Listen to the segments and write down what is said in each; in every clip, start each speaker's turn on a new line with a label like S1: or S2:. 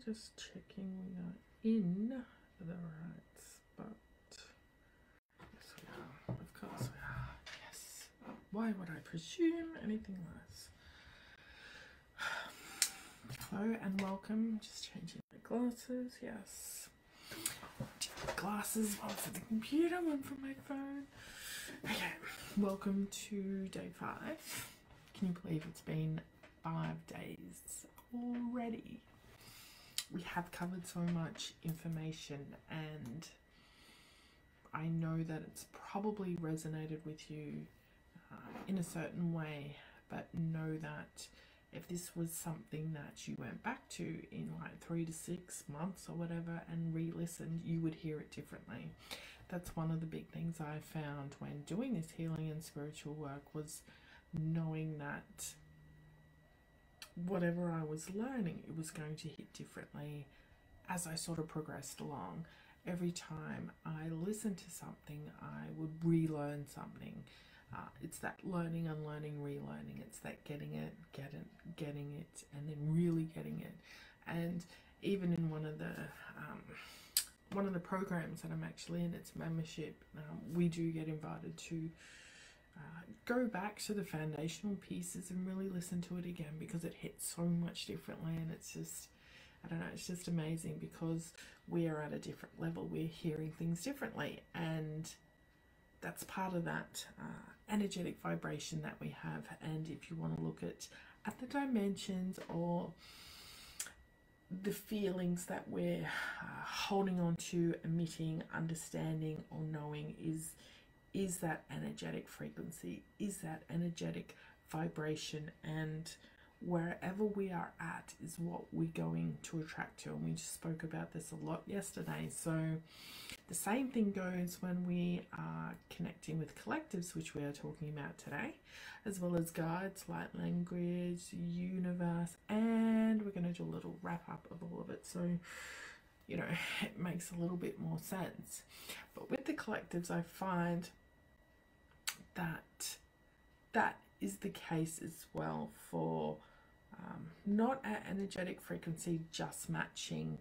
S1: Just checking we are in the right spot. Yes, we are. Of course we are. Yes. Why would I presume anything less? Hello and welcome. Just changing my glasses. Yes. Glasses, one for the computer, one for my phone. Okay. Welcome to day 5. Can you believe it's been 5 days already? We have covered so much information, and I know that it's probably resonated with you in a certain way, but know that if this was something that you went back to in like 3 to 6 months or whatever and re-listened, you would hear it differently. That's one of the big things I found when doing this healing and spiritual work, was knowing that whatever I was learning, it was going to hit differently as I sort of progressed along. Every time I listened to something, I would relearn something. It's that learning, unlearning, relearning. It's that getting it, and then really getting it. And even in one of the programs that I'm actually in, it's membership, we do get invited to go back to the foundational pieces and really listen to it again, because it hits so much differently. And it's just, I don't know, it's just amazing because we are at a different level. We're hearing things differently, and that's part of that energetic vibration that we have. And if you want to look at the dimensions or the feelings that we're holding on to, emitting, understanding, or knowing, is that energetic frequency, is that energetic vibration, and wherever we are at is what we're going to attract to. And we just spoke about this a lot yesterday. So the same thing goes when we are connecting with collectives, which we are talking about today, as well as guides, light language, universe, and we're going to do a little wrap up of all of it, so you know it makes a little bit more sense. But with the collectives, I find that is the case as well for not our energetic frequency just matching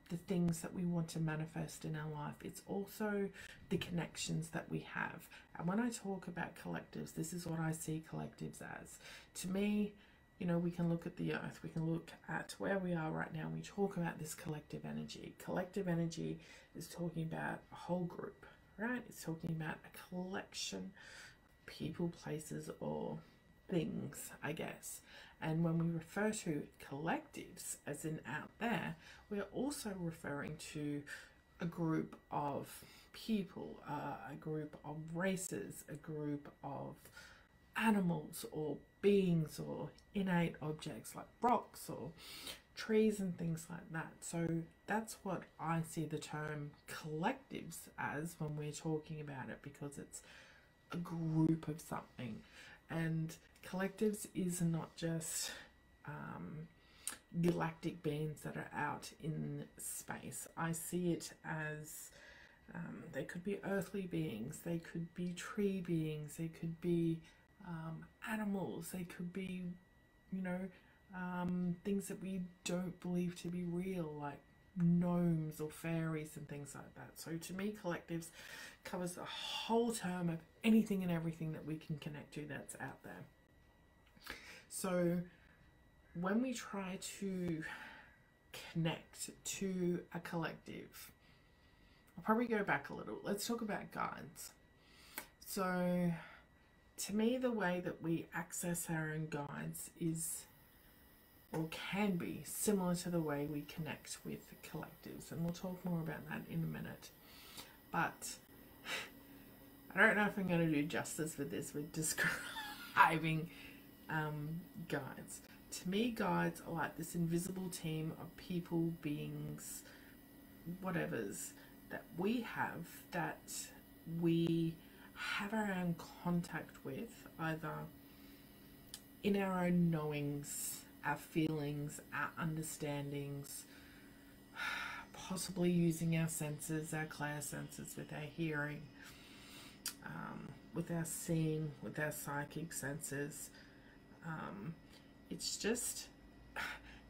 S1: the things that we want to manifest in our life. It's also the connections that we have. And when I talk about collectives, this is what I see collectives as. To me, you know, we can look at the earth, we can look at where we are right now, and we talk about this collective energy. Collective energy is talking about a whole group, right? It's talking about a collection of people, places, or things, I guess. And when we refer to collectives, as in out there, we're also referring to a group of people, a group of races, a group of animals or beings or innate objects like rocks or trees and things like that. So that's what I see the term collectives as when we're talking about it, because it's a group of something. And collectives is not just galactic beings that are out in space. I see it as they could be earthly beings, they could be tree beings, they could be animals, they could be, you know, things that we don't believe to be real, like gnomes or fairies and things like that. So to me, collectives covers the whole term of anything and everything that we can connect to that's out there. So when we try to connect to a collective, I'll probably go back a little. Let's talk about guides. So to me, the way that we access our own guides is, or can be, similar to the way we connect with collectives. And we'll talk more about that in a minute. But I don't know if I'm going to do justice with this, with describing guides. To me, guides are like this invisible team of people, beings, whatevers, that we have our own contact with, either in our own knowings, our feelings, our understandings, possibly using our senses, our clairsenses, with our hearing, with our seeing, with our psychic senses. It's just,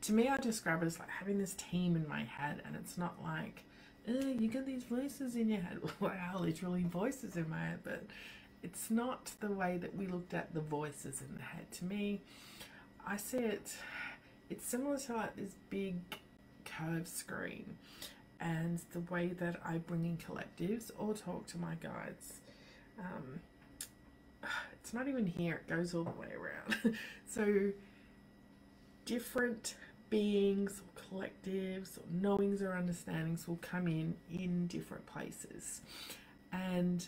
S1: to me, I describe it as like having this team in my head, and it's not like, you get these voices in your head. Well, I are literally voices in my head, but it's not the way that we looked at the voices in the head. To me, I see it's similar to like this big curved screen, and the way that I bring in collectives or talk to my guides, it's not even here, it goes all the way around. So different beings or collectives or knowings or understandings will come in different places, and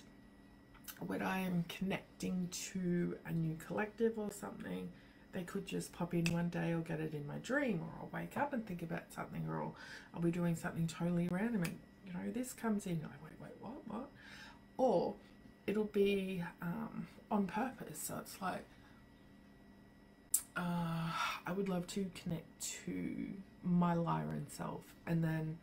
S1: when I am connecting to a new collective or something, they could just pop in one day, or get it in my dream, or I'll wake up and think about something, or I'll be doing something totally random and, you know, this comes in, wait, what? Or it'll be on purpose. So it's like, I would love to connect to my Lyran self, and then,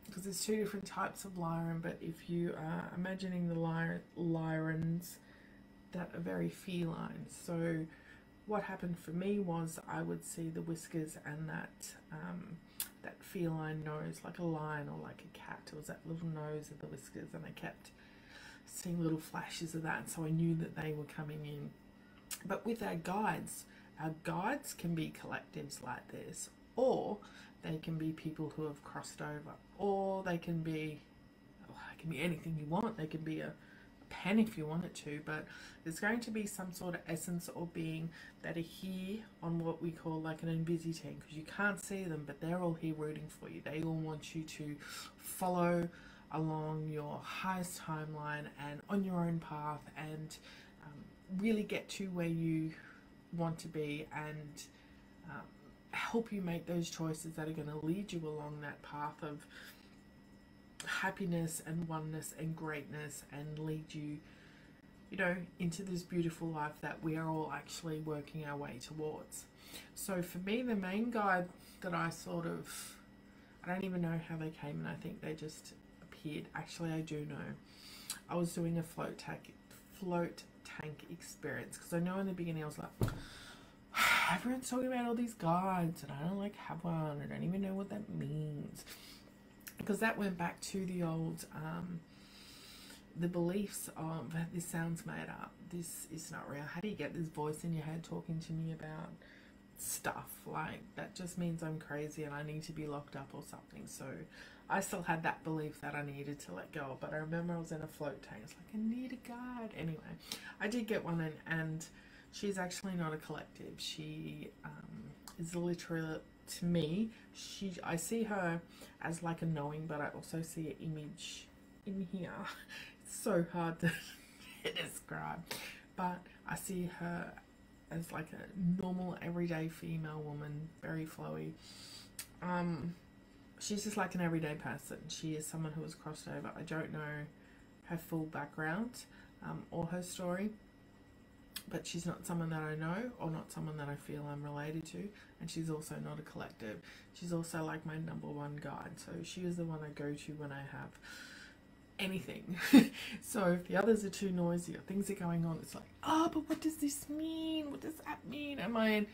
S1: because there's two different types of Lyran, but if you are imagining the Lyrans that are very feline, so what happened for me was I would see the whiskers and that feline nose, like a lion or like a cat. It was that little nose of the whiskers, and I kept seeing little flashes of that, so I knew that they were coming in. But with our guides can be collectives like this, or they can be people who have crossed over, or they can be, anything you want. They can be a pen if you want it to, but there's going to be some sort of essence or being that are here on what we call like an invisi team, because you can't see them, but they're all here rooting for you. They all want you to follow along your highest timeline and on your own path, and really get to where you want to be, and help you make those choices that are going to lead you along that path of happiness and oneness and greatness, and lead you, you know, into this beautiful life that we are all actually working our way towards. So for me, the main guide that I don't even know how they came, and I think they just appeared. Actually, I do know. I was doing a float tank experience, because I know in the beginning I was like, everyone's talking about all these guides and I don't like have one. I don't even know what that means, because that went back to the old the beliefs of, this sounds made up, this is not real. How do you get this voice in your head talking to me about stuff like that? Just means I'm crazy and I need to be locked up or something. So I still had that belief that I needed to let go. But I remember I was in a float tank. It's like, I need a guide. Anyway, I did get one in, and she's actually not a collective. She is literally, to me, I see her as like a knowing, but I also see an image in here. It's so hard to describe, but I see her as like a normal everyday female woman, very flowy. She's just like an everyday person. She is someone who has crossed over. I don't know her full background or her story, but she's not someone that I know, or not someone that I feel I'm related to, and she's also not a collective. She's also like my number one guide, so she is the one I go to when I have anything. So if the others are too noisy or things are going on, it's like, but what does this mean? What does that mean? Am I,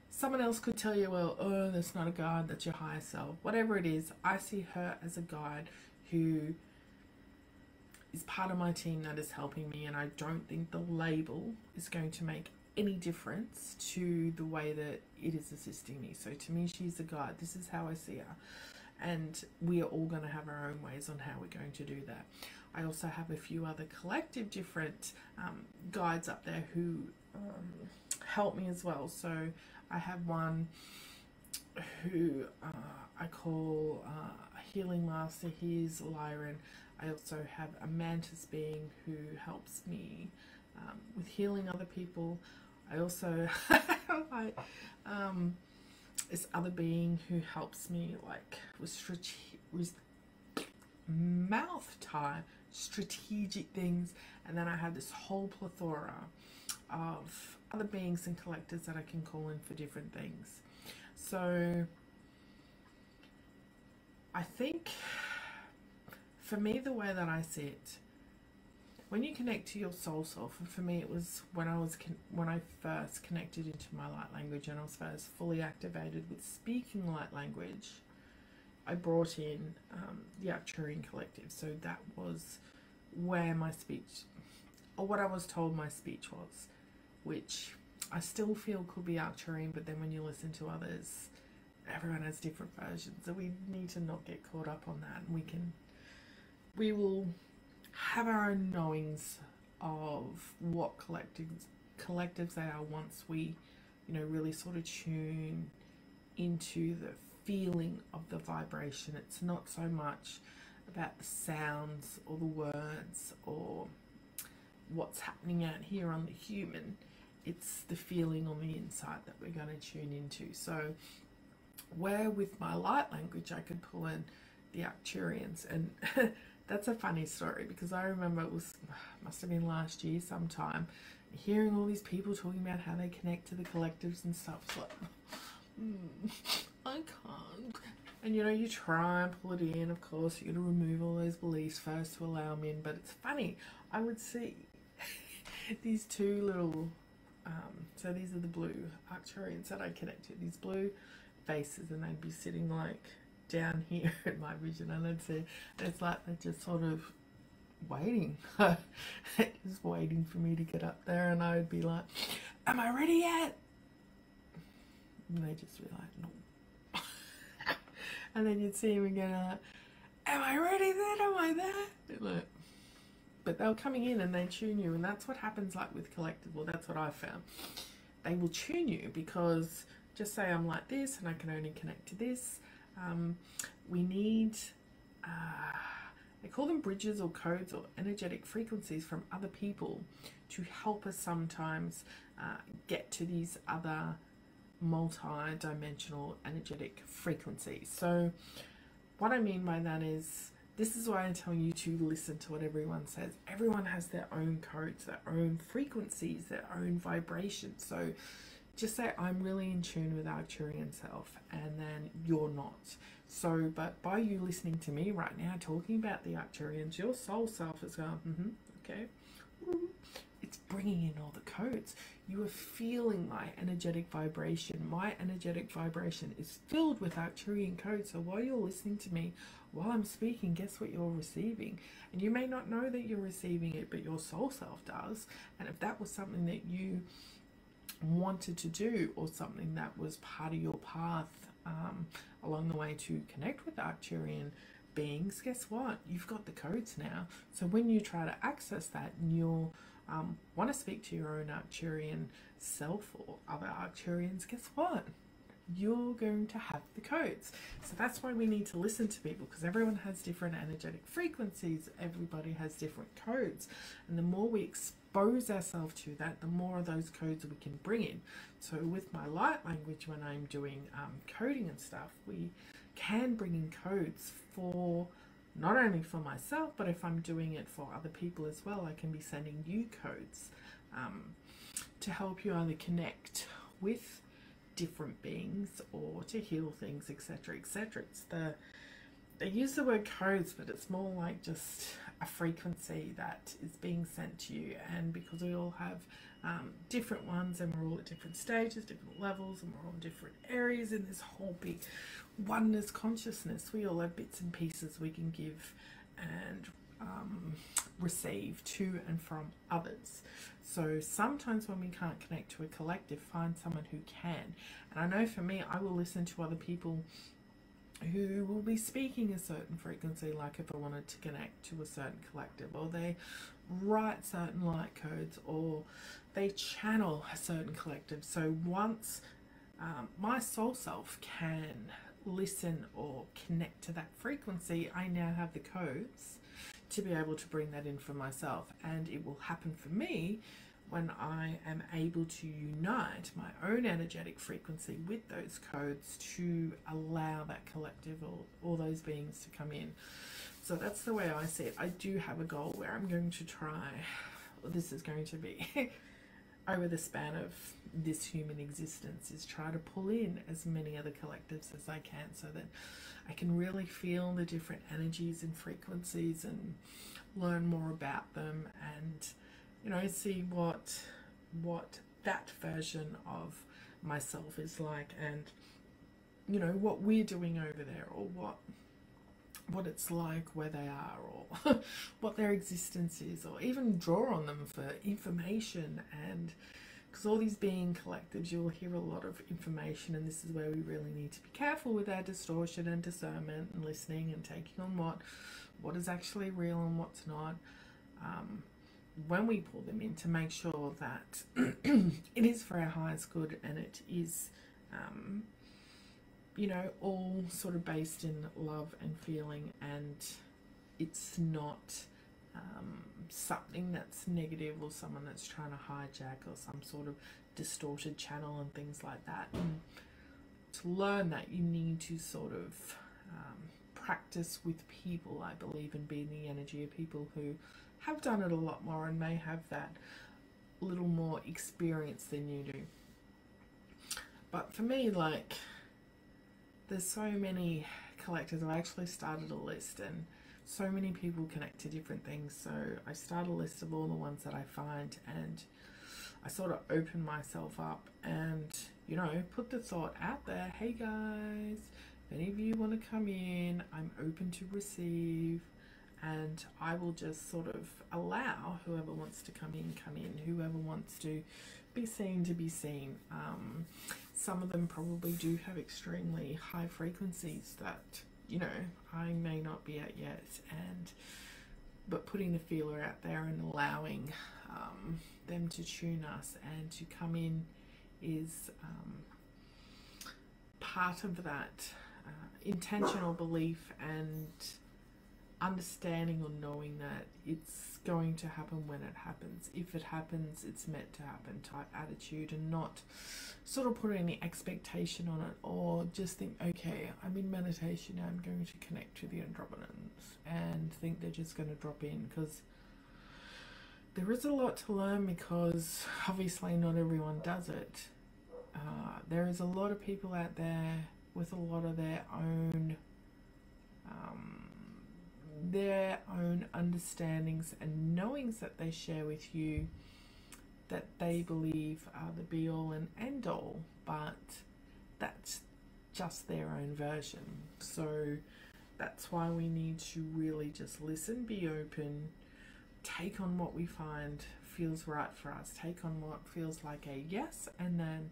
S1: someone else could tell you, well, that's not a guide, that's your higher self. Whatever it is, I see her as a guide who is part of my team that is helping me, and I don't think the label is going to make any difference to the way that it is assisting me. So to me, she's a guide. This is how I see her, and we are all going to have our own ways on how we're going to do that. I also have a few other collective different guides up there who help me as well. So I have one who I call a healing master. He's Lyran. I also have a mantis being who helps me with healing other people. I also have this other being who helps me like with mouth time, strategic things. And then I have this whole plethora of other beings and collectors that I can call in for different things. So I think for me, the way that I see it, when you connect to your soul self, and for me it was when I first connected into my light language and I was first fully activated with speaking light language, I brought in the Arcturian collective. So that was where my speech, or what I was told my speech was, which I still feel could be Arcturian, but then when you listen to others, everyone has different versions. So we need to not get caught up on that. And we will have our own knowings of what collectives they are once we, really sort of tune into the feeling of the vibration. It's not so much about the sounds or the words or what's happening out here on the human. It's the feeling on the inside that we're going to tune into. So where with my light language I could pull in the Arcturians, and that's a funny story because I remember must have been last year sometime, hearing all these people talking about how they connect to the collectives and stuff. It's like, I can't. And you try and pull it in. Of course, you got to remove all those beliefs first to allow them in. But it's funny. I would see these two little, so these are the blue Arcturians that I connect to. These blue faces, and they'd be sitting like down here in my vision, and I'd see, and it's like they're just sort of waiting, just waiting for me to get up there, and I would be like, "Am I ready yet?" And they'd just be like, "No." And then you'd see him again, like, "Am I ready then? Am I there?" Like, but they were coming in and they tune you, and that's what happens like with collective. Well, that's what I found. They will tune you because just say I'm like this and I can only connect to this. We need, they call them bridges or codes or energetic frequencies from other people to help us sometimes get to these other multi-dimensional energetic frequencies. So what I mean by that is, this is why I tell you to listen to what everyone says. Everyone has their own codes, their own frequencies, their own vibrations. So just say I'm really in tune with our Arcturian self, and then you're not. So, but by you listening to me right now talking about the Arcturians, your soul self is going, okay. It's bringing in all the codes. You are feeling my energetic vibration. My energetic vibration is filled with Arcturian codes. So while you're listening to me, while I'm speaking, guess what you're receiving? And you may not know that you're receiving it, but your soul self does. And if that was something that you wanted to do, or something that was part of your path along the way to connect with Arcturian beings, guess what? You've got the codes now. So when you try to access that and you'll want to speak to your own Arcturian self or other Arcturians, guess what? You're going to have the codes. So that's why we need to listen to people, because everyone has different energetic frequencies. Everybody has different codes. And the more we expose ourselves to that, the more of those codes we can bring in. So with my light language, when I'm doing coding and stuff, we can bring in codes for not only for myself, but if I'm doing it for other people as well, I can be sending you codes to help you either connect with different beings or to heal things, etc., etc. It's they use the word codes, but it's more like just a frequency that is being sent to you. And because we all have different ones, and we're all at different stages, different levels, and we're all in different areas in this whole big oneness consciousness, we all have bits and pieces we can give and receive to and from others. So sometimes when we can't connect to a collective, find someone who can. And I know for me, I will listen to other people who will be speaking a certain frequency, like if I wanted to connect to a certain collective, or they write certain light codes, or they channel a certain collective. So once my soul self can listen or connect to that frequency, I now have the codes to be able to bring that in for myself. And it will happen for me when I am able to unite my own energetic frequency with those codes to allow that collective or all those beings to come in. So that's the way I see it. I do have a goal where I'm going to try, this is going to be over the span of this human existence is try to pull in as many other collectives as I can, so that I can really feel the different energies and frequencies and learn more about them, and see what that version of myself is like, and what we're doing over there, or what it's like where they are, or what their existence is, or even draw on them for information. And because all these being collectives, you'll hear a lot of information, and this is where we really need to be careful with our distortion and discernment and listening and taking on what is actually real and what's not, when we pull them in, to make sure that it is for our highest good, and it is all sort of based in love and feeling, and it's not something that's negative, or someone that's trying to hijack, or some sort of distorted channel and things like that. And to learn that, you need to sort of practice with people, I believe, and be in the energy of people who have done it a lot more and may have that little more experience than you do. But for me, like, there's so many collectors. I actually started a list, and so many people connect to different things, so I start a list of all the ones that I find, and I sort of open myself up and put the thought out there, hey guys, if any of you want to come in, I'm open to receive, and I will just sort of allow whoever wants to come in, whoever wants to be seen to be seen. Some of them probably do have extremely high frequencies that I may not be at yet, but putting the feeler out there and allowing them to tune us and to come in is part of that intentional belief and understanding, or knowing that it's going to happen when it happens. If it happens, it's meant to happen type attitude, and not sort of put any expectation on it, or just think, okay, I'm in meditation now, I'm going to connect to the Andromedans, and think they're just going to drop in, because there is a lot to learn, because obviously not everyone does it. There is a lot of people out there with a lot of their own understandings and knowings that they share with you, that they believe are the be all and end all, but that's just their own version. So that's why we need to really just listen, be open, take on what we find feels right for us, take on what feels like a yes, and then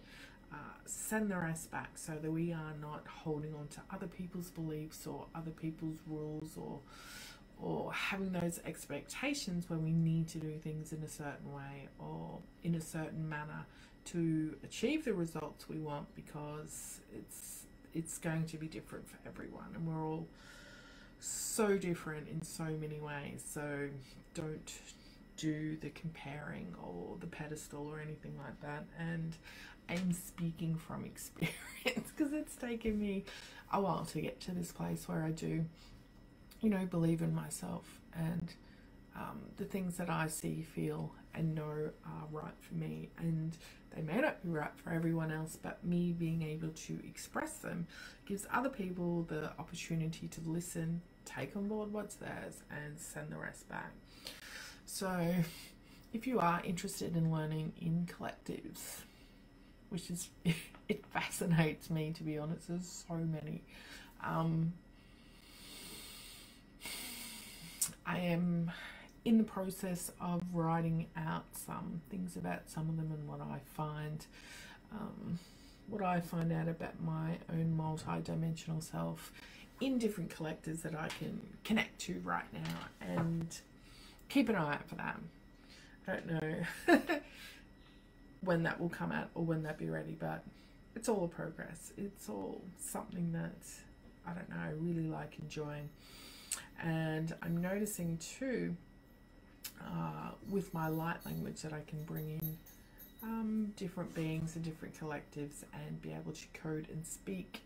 S1: send the rest back, so that we are not holding on to other people's beliefs or other people's rules, or having those expectations where we need to do things in a certain way or in a certain manner to achieve the results we want, because it's going to be different for everyone, and we're all so different in so many ways. So don't do the comparing or the pedestal or anything like that. And I'm speaking from experience, because it's taken me a while to get to this place where I do believe in myself, and the things that I see, feel and know are right for me, and they may not be right for everyone else, but me being able to express them gives other people the opportunity to listen, take on board what's theirs, and send the rest back. So if you are interested in learning in collectives, which is it fascinates me, to be honest, there's so many. I am in the process of writing out some things about some of them, and what I find out about my own multi-dimensional self in different collectors that I can connect to right now, and keep an eye out for that. I don't know when that will come out or when that be ready, but it's all a progress. It's all something that, I don't know, I really like enjoying. And I'm noticing too, with my light language, that I can bring in different beings and different collectives, and be able to code and speak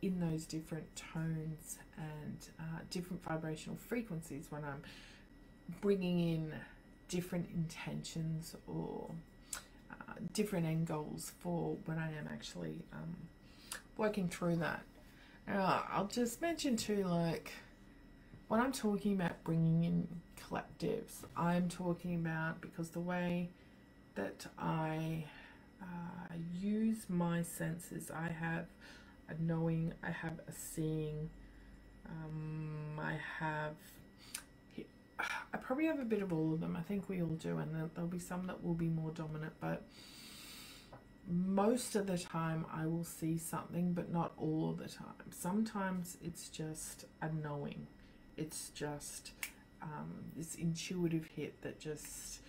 S1: in those different tones and different vibrational frequencies when I'm bringing in different intentions or different end goals for when I am actually working through that. I'll just mention too, like, when I'm talking about bringing in collectives, I'm talking about, because the way that I use my senses, I have a knowing, I have a seeing, I probably have a bit of all of them. I think we all do, and there'll be some that will be more dominant, but most of the time I will see something, but not all of the time. Sometimes it's just a knowing. It's just this intuitive hit that just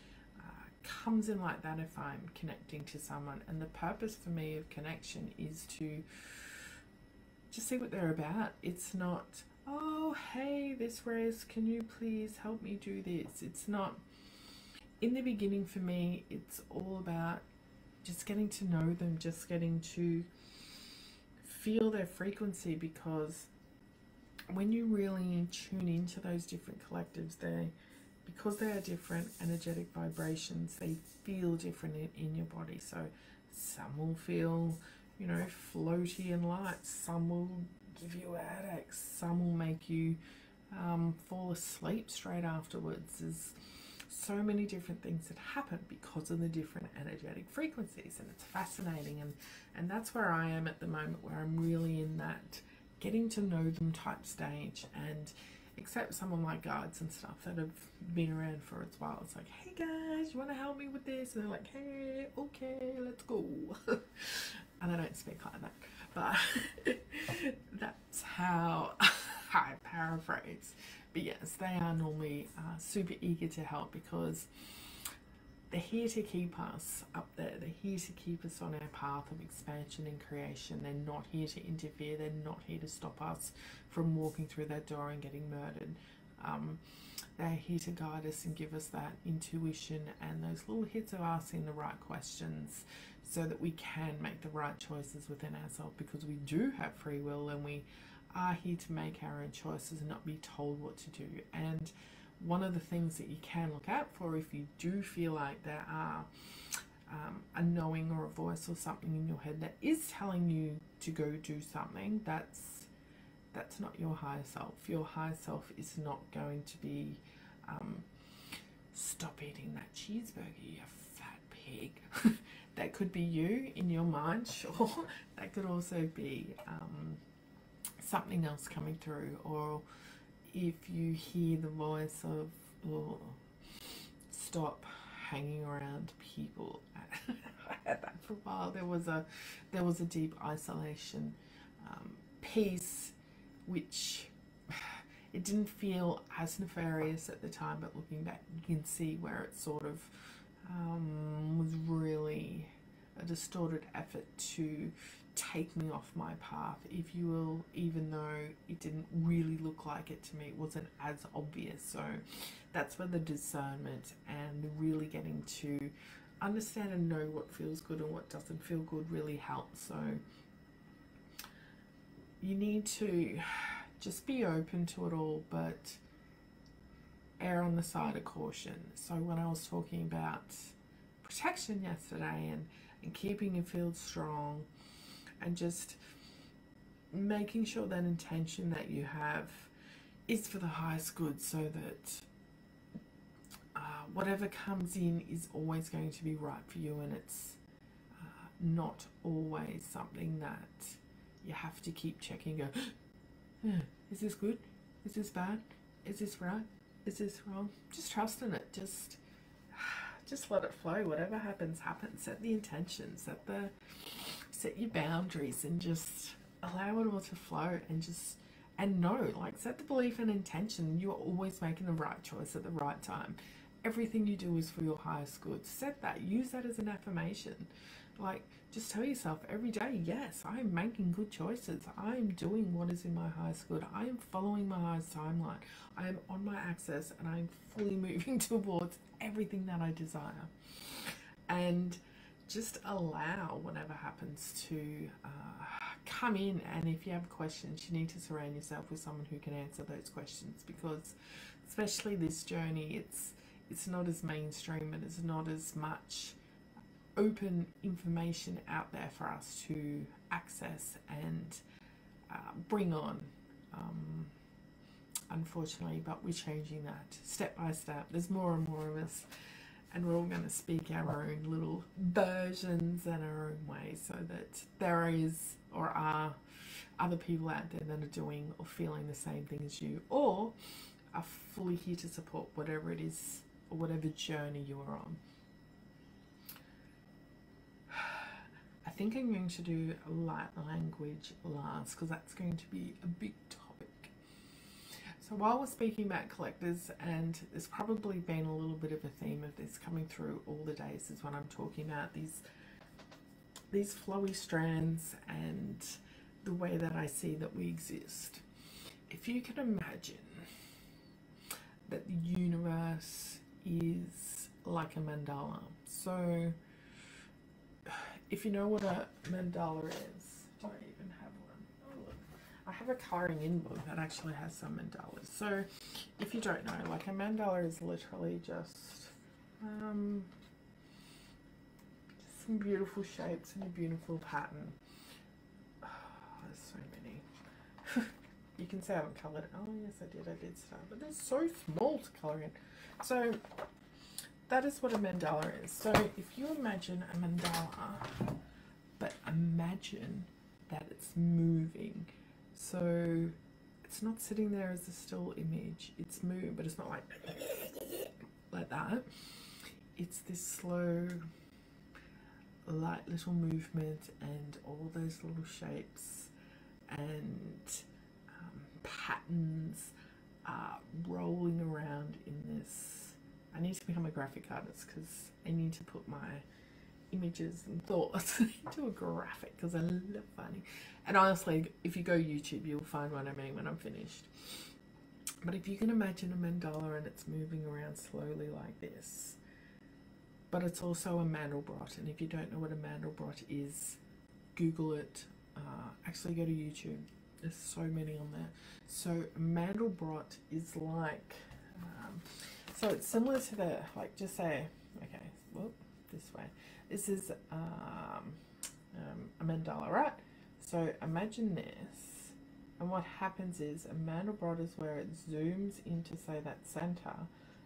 S1: comes in like that if I'm connecting to someone. And the purpose for me of connection is to just see what they're about. It's not, oh, hey, this race, can you please help me do this? It's not. In the beginning for me, it's all about just getting to know them, just getting to feel their frequency, because when you really tune into those different collectives, because they are different energetic vibrations, they feel different in your body. So some will feel, you know, floaty and light, some will give you a headache, some will make you fall asleep straight afterwards. There's so many different things that happen because of the different energetic frequencies, and it's fascinating, and that's where I am at the moment, where I'm really in that getting to know them type stage. And except some of my guides and stuff that have been around for a while, it's like, hey guys, you want to help me with this? And they're like, hey, okay, let's go. And I don't speak like that, but that's how I paraphrase. But yes, they are normally super eager to help, because they're here to keep us up there. They're here to keep us on our path of expansion and creation. They're not here to interfere. They're not here to stop us from walking through that door and getting murdered. They're here to guide us and give us that intuition and those little hits of asking the right questions, so that we can make the right choices within ourselves, because we do have free will, and we are here to make our own choices and not be told what to do. And one of the things that you can look out for, if you do feel like there are a knowing or a voice or something in your head that is telling you to go do something, that's not your higher self. Your higher self is not going to be stop eating that cheeseburger, you fat pig. That could be you in your mind, sure. That could also be something else coming through. Or if you hear the voice of, oh, stop hanging around people. I had that for a while. There was a deep isolation piece, which it didn't feel as nefarious at the time, but looking back you can see where it sort of was really a distorted effort to take me off my path, if you will, even though it didn't really look like it to me. It wasn't as obvious. So that's where the discernment and the really getting to understand and know what feels good and what doesn't feel good really helps. So you need to just be open to it all, but err on the side of caution. So when I was talking about protection yesterday and keeping your field strong, and just making sure that intention that you have is for the highest good, so that whatever comes in is always going to be right for you, and it's not always something that you have to keep checking. Go, is this good? Is this bad? Is this right? Is this wrong? Just trust in it. Just let it flow. Whatever happens, happens. Set the intention. Set your boundaries, and just allow it all to flow, and know, like, set the belief and intention. You are always making the right choice at the right time. Everything you do is for your highest good. Set that. Use that as an affirmation. Like, just tell yourself every day, yes, I am making good choices. I am doing what is in my highest good. I am following my highest timeline. I am on my axis, and I am fully moving towards everything that I desire. And just allow whatever happens to come in. And if you have questions, you need to surround yourself with someone who can answer those questions, because especially this journey, it's not as mainstream, and it's not as much open information out there for us to access and bring on. Unfortunately, but we're changing that step by step. There's more and more of us, and we're all going to speak our own little versions and our own ways, so that there is or are other people out there that are doing or feeling the same thing as you, or are fully here to support whatever it is or whatever journey you are on. I think I'm going to do light language last, because that's going to be a big topic. So while we're speaking about collectors, and there's probably been a little bit of a theme of this coming through all the days, is what I'm talking about, these flowy strands and the way that I see that we exist. If you can imagine that the universe is like a mandala. So if you know what a mandala is, do I even have one? Oh, look. I have a colouring in book that actually has some mandalas. So if you don't know, like a mandala is literally just some beautiful shapes and a beautiful pattern. Oh, there's so many. You can say I haven't coloured it. Oh yes, I did start, but they're so small to colour in. So that is what a mandala is. So if you imagine a mandala, but imagine that it's moving. So it's not sitting there as a still image. It's moving, but it's not like that. It's this slow, light little movement, and all those little shapes and patterns are rolling around in this. I need to become a graphic artist, because I need to put my images and thoughts into a graphic, because I love funny. And honestly, if you go YouTube, you'll find what I mean when I'm finished. But if you can imagine a mandala and it's moving around slowly like this, but it's also a Mandelbrot, and if you don't know what a Mandelbrot is, Google it. Actually go to YouTube. There's so many on there. So a Mandelbrot is like, so it's similar to the, like, just say, okay, well, this way. This is a mandala, right? So imagine this, and what happens is a Mandelbrot is where it zooms into, say, that center,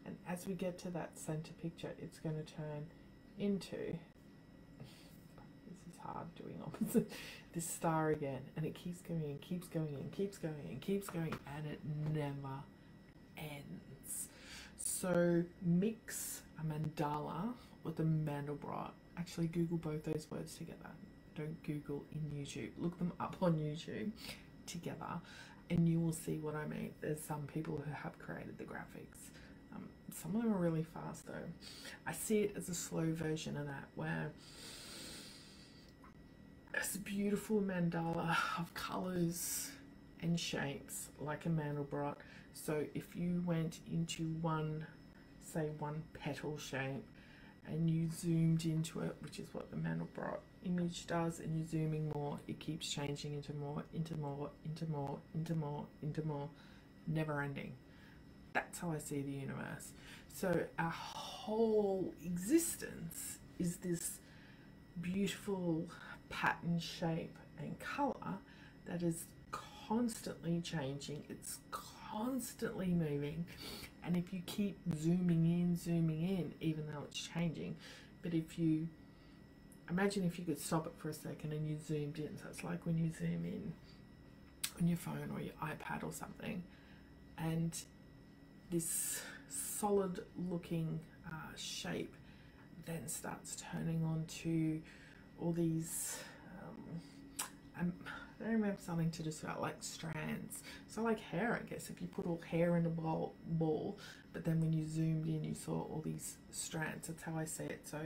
S1: and as we get to that center picture, it's going to turn into, this is hard doing opposite, this star again, and it keeps going and keeps going and keeps going and keeps going, and it never ends. So mix a mandala with a Mandelbrot. Actually Google both those words together. Don't Google in YouTube. Look them up on YouTube together, and you will see what I mean. There's some people who have created the graphics. Some of them are really fast though. I see it as a slow version of that, where it's a beautiful mandala of colours and shapes like a Mandelbrot. So if you went into one, say one petal shape, and you zoomed into it, which is what the Mandelbrot image does, and you're zooming more, it keeps changing into more, into more, into more, into more, into more, never ending. That's how I see the universe. So our whole existence is this beautiful pattern, shape and colour that is constantly changing. It's constantly moving, and if you keep zooming in, even though it's changing, but if you imagine if you could stop it for a second and you zoomed in, so it's like when you zoom in on your phone or your iPad or something, and this solid looking shape then starts turning on to all these I don't remember something to describe, like strands. So like hair, I guess, if you put all hair in a ball, but then when you zoomed in you saw all these strands. That's how I see it. So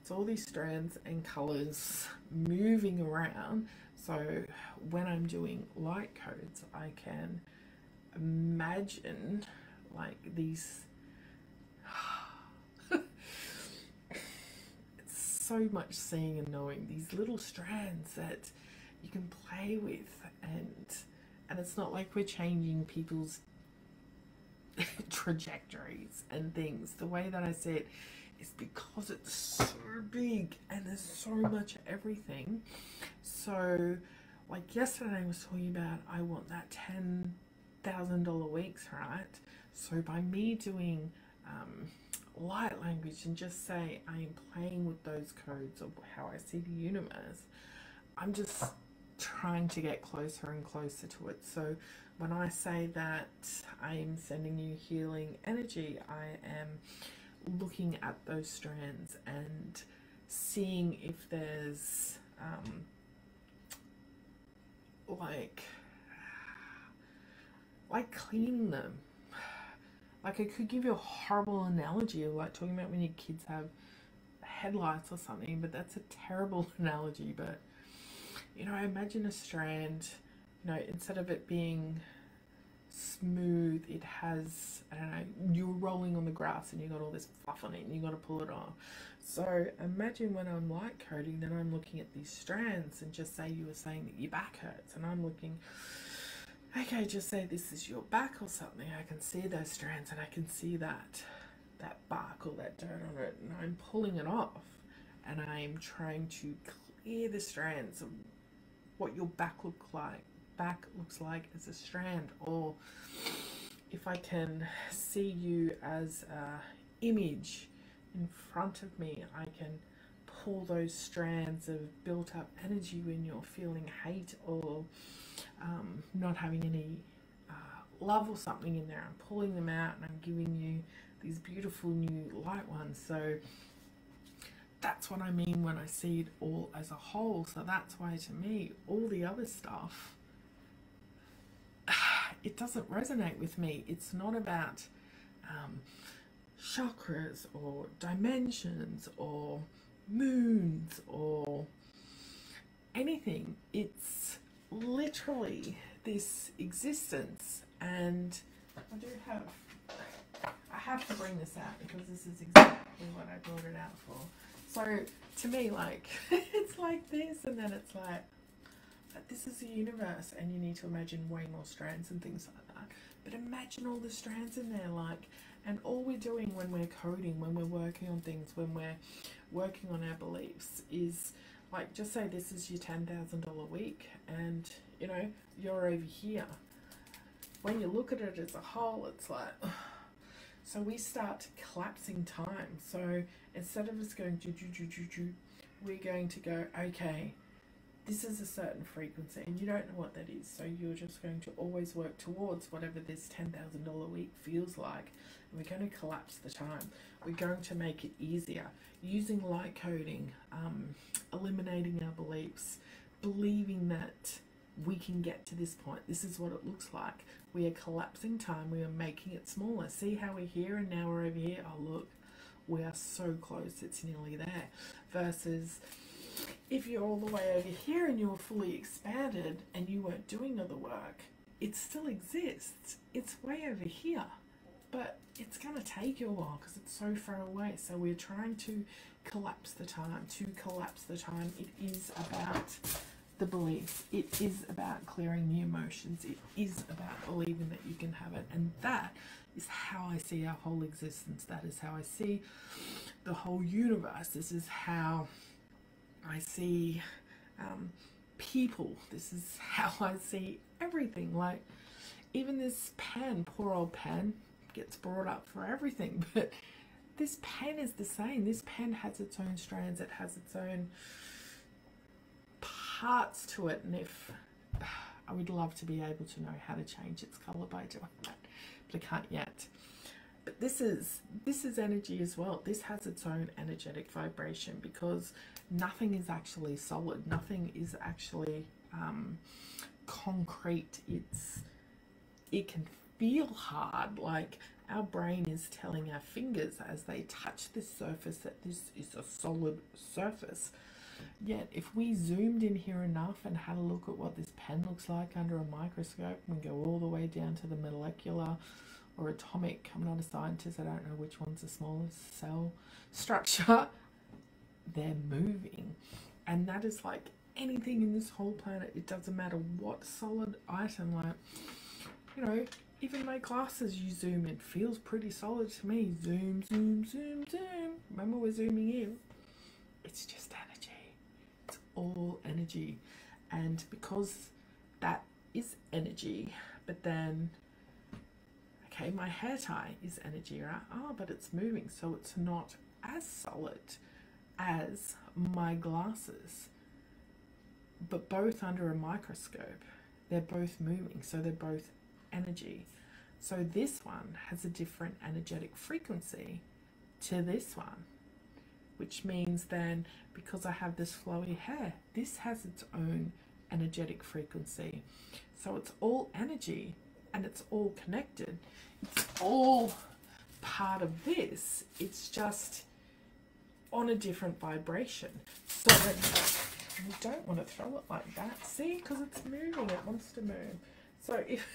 S1: it's all these strands and colors moving around. So when I'm doing light codes, I can imagine like these it's so much seeing and knowing, these little strands that you can play with, and it's not like we're changing people's trajectories and things. The way that I see it is because it's so big and there's so much of everything. So like yesterday I was talking about, I want that $10,000 weeks, right? So by me doing light language and just say I am playing with those codes of how I see the universe, I'm just trying to get closer and closer to it. So when I say that I am sending you healing energy, I am looking at those strands and seeing if there's like cleaning them. Like I could give you a horrible analogy of like talking about when your kids have headlights or something, but that's a terrible analogy. But you know, imagine a strand, you know, instead of it being smooth, it has, I don't know, you're rolling on the grass and you got all this fluff on it and you got to pull it off. So imagine when I'm light coding, then I'm looking at these strands and just say you were saying that your back hurts, and I'm looking, okay, just say this is your back or something. I can see those strands and I can see that bark or that dirt on it, and I'm pulling it off and I'm trying to clear the strands of what your back looks like as a strand. Or if I can see you as a image in front of me, I can pull those strands of built up energy when you're feeling hate or not having any love or something in there. I'm pulling them out and I'm giving you these beautiful new light ones. So that's what I mean when I see it all as a whole. So that's why to me all the other stuff, it doesn't resonate with me. It's not about chakras or dimensions or moons or anything. It's literally this existence. And I have to bring this out because this is exactly what I brought it out for. So to me, like, it's like this, and then it's like, this is the universe, and you need to imagine way more strands and things like that. But imagine all the strands in there, like, and all we're doing when we're coding, when we're working on things, when we're working on our beliefs is, like, just say this is your $10,000 week, and, you know, you're over here. When you look at it as a whole, it's like, so we start collapsing time. So instead of us going we're going to go, okay, this is a certain frequency and you don't know what that is. So you're just going to always work towards whatever this $10,000 week feels like. And we're going to collapse the time. We're going to make it easier using light coding, eliminating our beliefs, believing that we can get to this point. This is what it looks like. We are collapsing time. We are making it smaller. See how we're here and now we're over here? Oh, look, we are so close. It's nearly there. Versus if you're all the way over here and you're fully expanded and you weren't doing other work, it still exists. It's way over here, but it's going to take you a while because it's so far away. So we're trying to collapse the time. To collapse the time, it is about the beliefs. It is about clearing the emotions. It is about believing that you can have it. And that is how I see our whole existence. That is how I see the whole universe. This is how I see people. This is how I see everything. Like, even this pen, poor old pen, gets brought up for everything. But this pen is the same. This pen has its own strands. It has its own parts to it, and if I would love to be able to know how to change its color by doing that, but I can't yet. But this is energy as well. This has its own energetic vibration because nothing is actually solid. Nothing is actually concrete. It can feel hard. Like, our brain is telling our fingers as they touch this surface that this is a solid surface. Yet if we zoomed in here enough and had a look at what this pen looks like under a microscope and go all the way down to the molecular or atomic, I'm not a scientist, I don't know which one's the smallest cell structure, they're moving. And that is like anything in this whole planet. It doesn't matter what solid item, like, you know, even my glasses, you zoom, it feels pretty solid to me. Zoom, zoom, zoom, zoom. Remember, we're zooming in. It's just energy. It's all energy. And because that is energy, but then, okay, my hair tie is energy, right? Oh, but it's moving, so it's not as solid as my glasses. But both under a microscope, they're both moving, so they're both energy. So this one has a different energetic frequency to this one, which means then, because I have this flowy hair, this has its own energetic frequency. So it's all energy and it's all connected. It's all part of this. It's just on a different vibration. So that you don't want to throw it like that. See, because it's moving, it wants to move. So if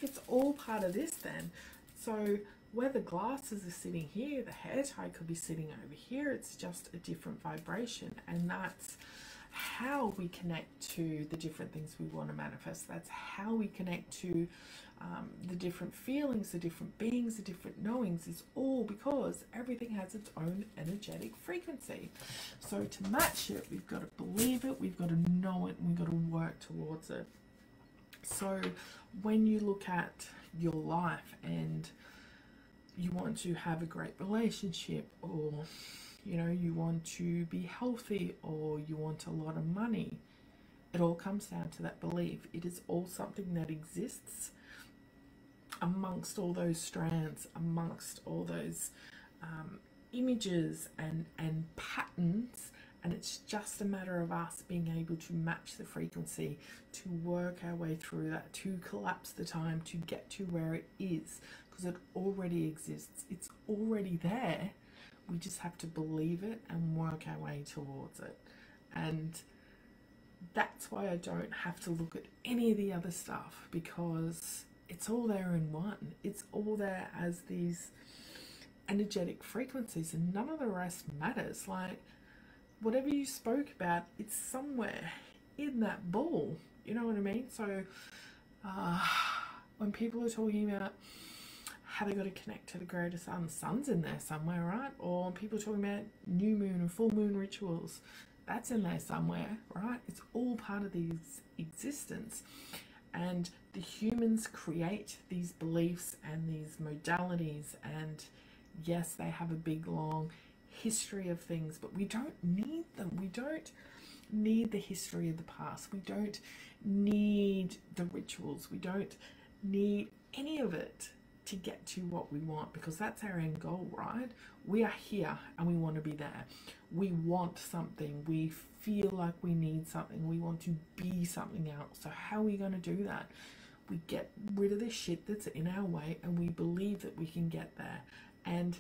S1: it's all part of this, then, so where the glasses are sitting here, the hair tie could be sitting over here. It's just a different vibration, and that's how we connect to the different things we want to manifest. That's how we connect to the different feelings, the different beings, the different knowings. Is all because everything has its own energetic frequency. So to match it, we've got to believe it, we've got to know it, and we've got to work towards it. So when you look at your life and you want to have a great relationship, or you know, you want to be healthy, or you want a lot of money, it all comes down to that belief. It is all something that exists amongst all those strands, amongst all those images and patterns, and it's just a matter of us being able to match the frequency, to work our way through that, to collapse the time, to get to where it is, because it already exists. It's already there. We just have to believe it and work our way towards it. And that's why I don't have to look at any of the other stuff, because it's all there in one. It's all there as these energetic frequencies, and none of the rest matters. Like, whatever you spoke about, it's somewhere in that ball. You know what I mean? So when people are talking about how they got to connect to the greater sun, the sun's in there somewhere, right? Or when people are talking about new moon and full moon rituals, that's in there somewhere, right? It's all part of these existence. And the humans create these beliefs and these modalities, and yes, they have a big long history of things, but we don't need them. We don't need the history of the past. We don't need the rituals. We don't need any of it to get to what we want, because that's our end goal, right? We are here and we want to be there. We want something. We feel like we need something. We want to be something else. So how are we going to do that? We get rid of the shit that's in our way, and we believe that we can get there. And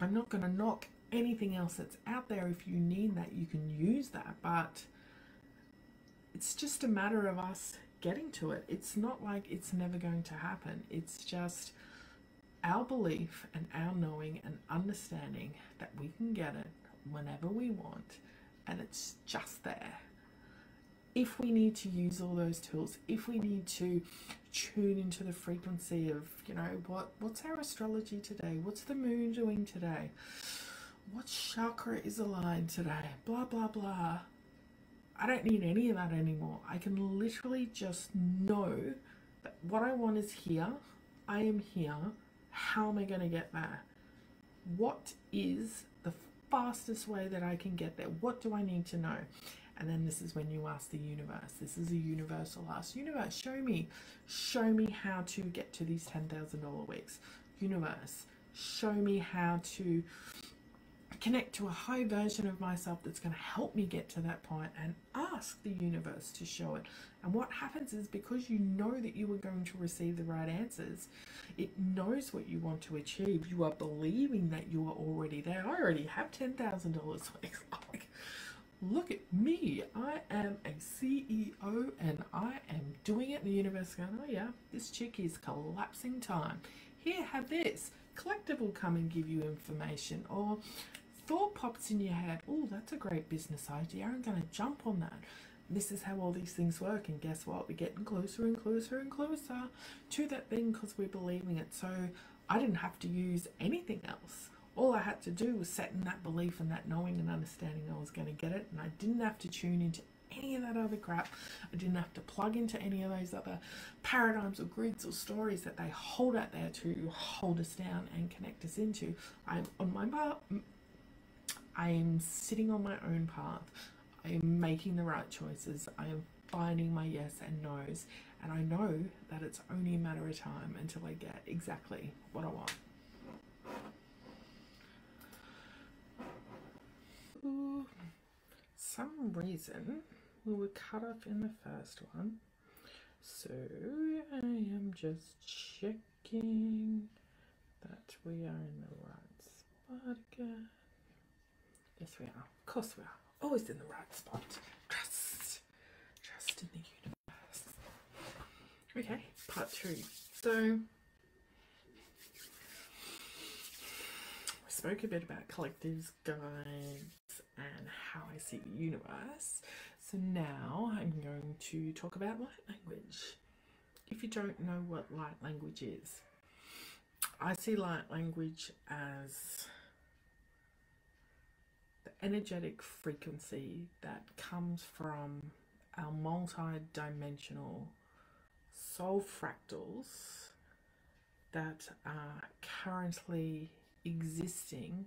S1: I'm not going to knock anything else that's out there. If you need that, you can use that, but it's just a matter of us getting to it. It's not like it's never going to happen. It's just our belief and our knowing and understanding that we can get it whenever we want, and it's just there. If we need to use all those tools, if we need to tune into the frequency of, you know, what's our astrology today? What's the moon doing today? What chakra is aligned today? Blah, blah, blah. I don't need any of that anymore. I can literally just know that what I want is here. I am here. How am I going to get there? What is the fastest way that I can get there? What do I need to know? And then this is when you ask the universe. This is a universal ask. Universe, show me how to get to these $10,000 weeks. Universe, show me how to connect to a high version of myself that's going to help me get to that point, and ask the universe to show it. And what happens is, because you know that you are going to receive the right answers, it knows what you want to achieve. You are believing that you are already there. I already have $10,000 weeks. Like, look at me. I am a CEO and I am doing it. And the universe going, oh yeah, this chick is collapsing time. Here, have this. Collective will come and give you information. Or thought pops in your head, oh, that's a great business idea, I'm going to jump on that. This is how all these things work, and guess what? We're getting closer and closer and closer to that thing because we're believing it. So I didn't have to use anything else. All I had to do was set in that belief and that knowing and understanding I was going to get it, and I didn't have to tune into any of that other crap. I didn't have to plug into any of those other paradigms or grids or stories that they hold out there to hold us down and connect us into. I'm on my path. I am sitting on my own path. I am making the right choices. I am finding my yes and no's, and I know that it's only a matter of time until I get exactly what I want. For some reason we were cut off in the first one, so I am just checking that we are in the right spot again. Yes, we are. Of course we are. Always in the right spot. Trust in the universe. Okay, part 2. So we spoke a bit about collectives, guides, and how I see the universe. So now I'm going to talk about light language. If you don't know what light language is, I see light language as the energetic frequency that comes from our multi-dimensional soul fractals that are currently existing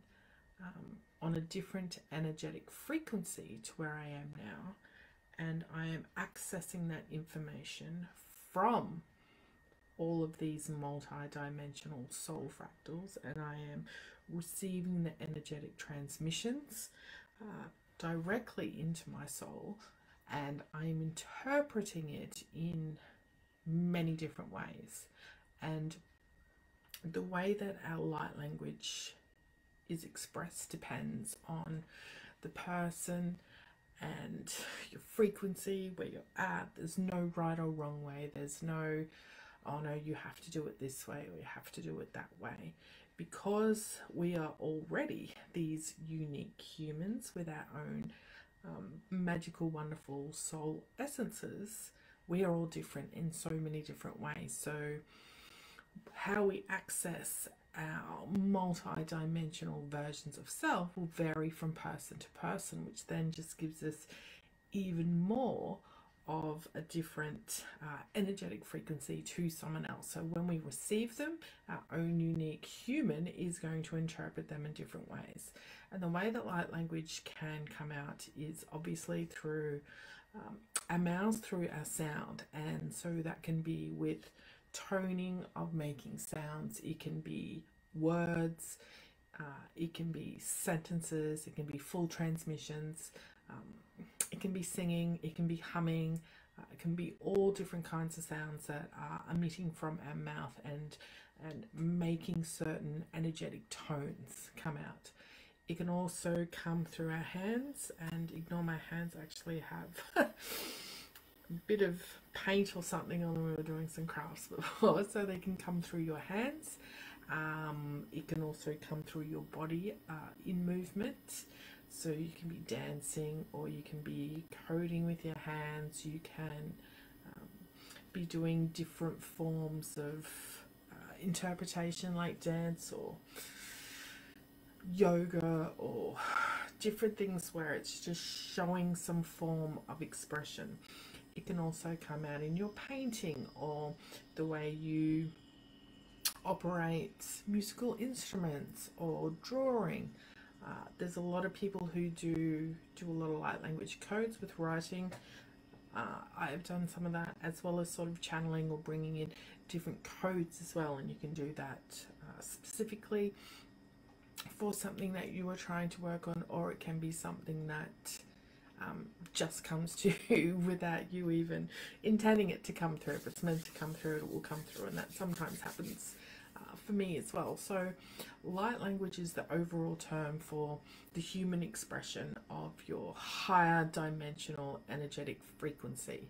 S1: on a different energetic frequency to where I am now, and I am accessing that information from all of these multi-dimensional soul fractals, and I am receiving the energetic transmissions directly into my soul, and I'm interpreting it in many different ways. And the way that our light language is expressed depends on the person and your frequency, where you're at. There's no right or wrong way. There's no, oh no, you have to do it this way or you have to do it that way. Because we are already these unique humans with our own magical, wonderful soul essences, we are all different in so many different ways. So how we access our multi-dimensional versions of self will vary from person to person, which then just gives us even more of a different energetic frequency to someone else. So when we receive them, our own unique human is going to interpret them in different ways. And the way that light language can come out is obviously through our mouths, through our sound. And so that can be with toning of making sounds, it can be words, it can be sentences, it can be full transmissions, it can be singing, it can be humming, it can be all different kinds of sounds that are emitting from our mouth and making certain energetic tones come out. It can also come through our hands, and ignore my hands, I actually have a bit of paint or something on them. We were doing some crafts before, so they can come through your hands. It can also come through your body in movement. So you can be dancing, or you can be coding with your hands. You can be doing different forms of interpretation, like dance or yoga, or different things where it's just showing some form of expression. It can also come out in your painting, or the way you operate musical instruments, or drawing. There's a lot of people who do a lot of light language codes with writing. I've done some of that, as well as sort of channeling or bringing in different codes as well, and you can do that specifically for something that you are trying to work on, or it can be something that just comes to you without you even intending it to come through. If it's meant to come through, it will come through, and that sometimes happens for me as well. So light language is the overall term for the human expression of your higher dimensional energetic frequency.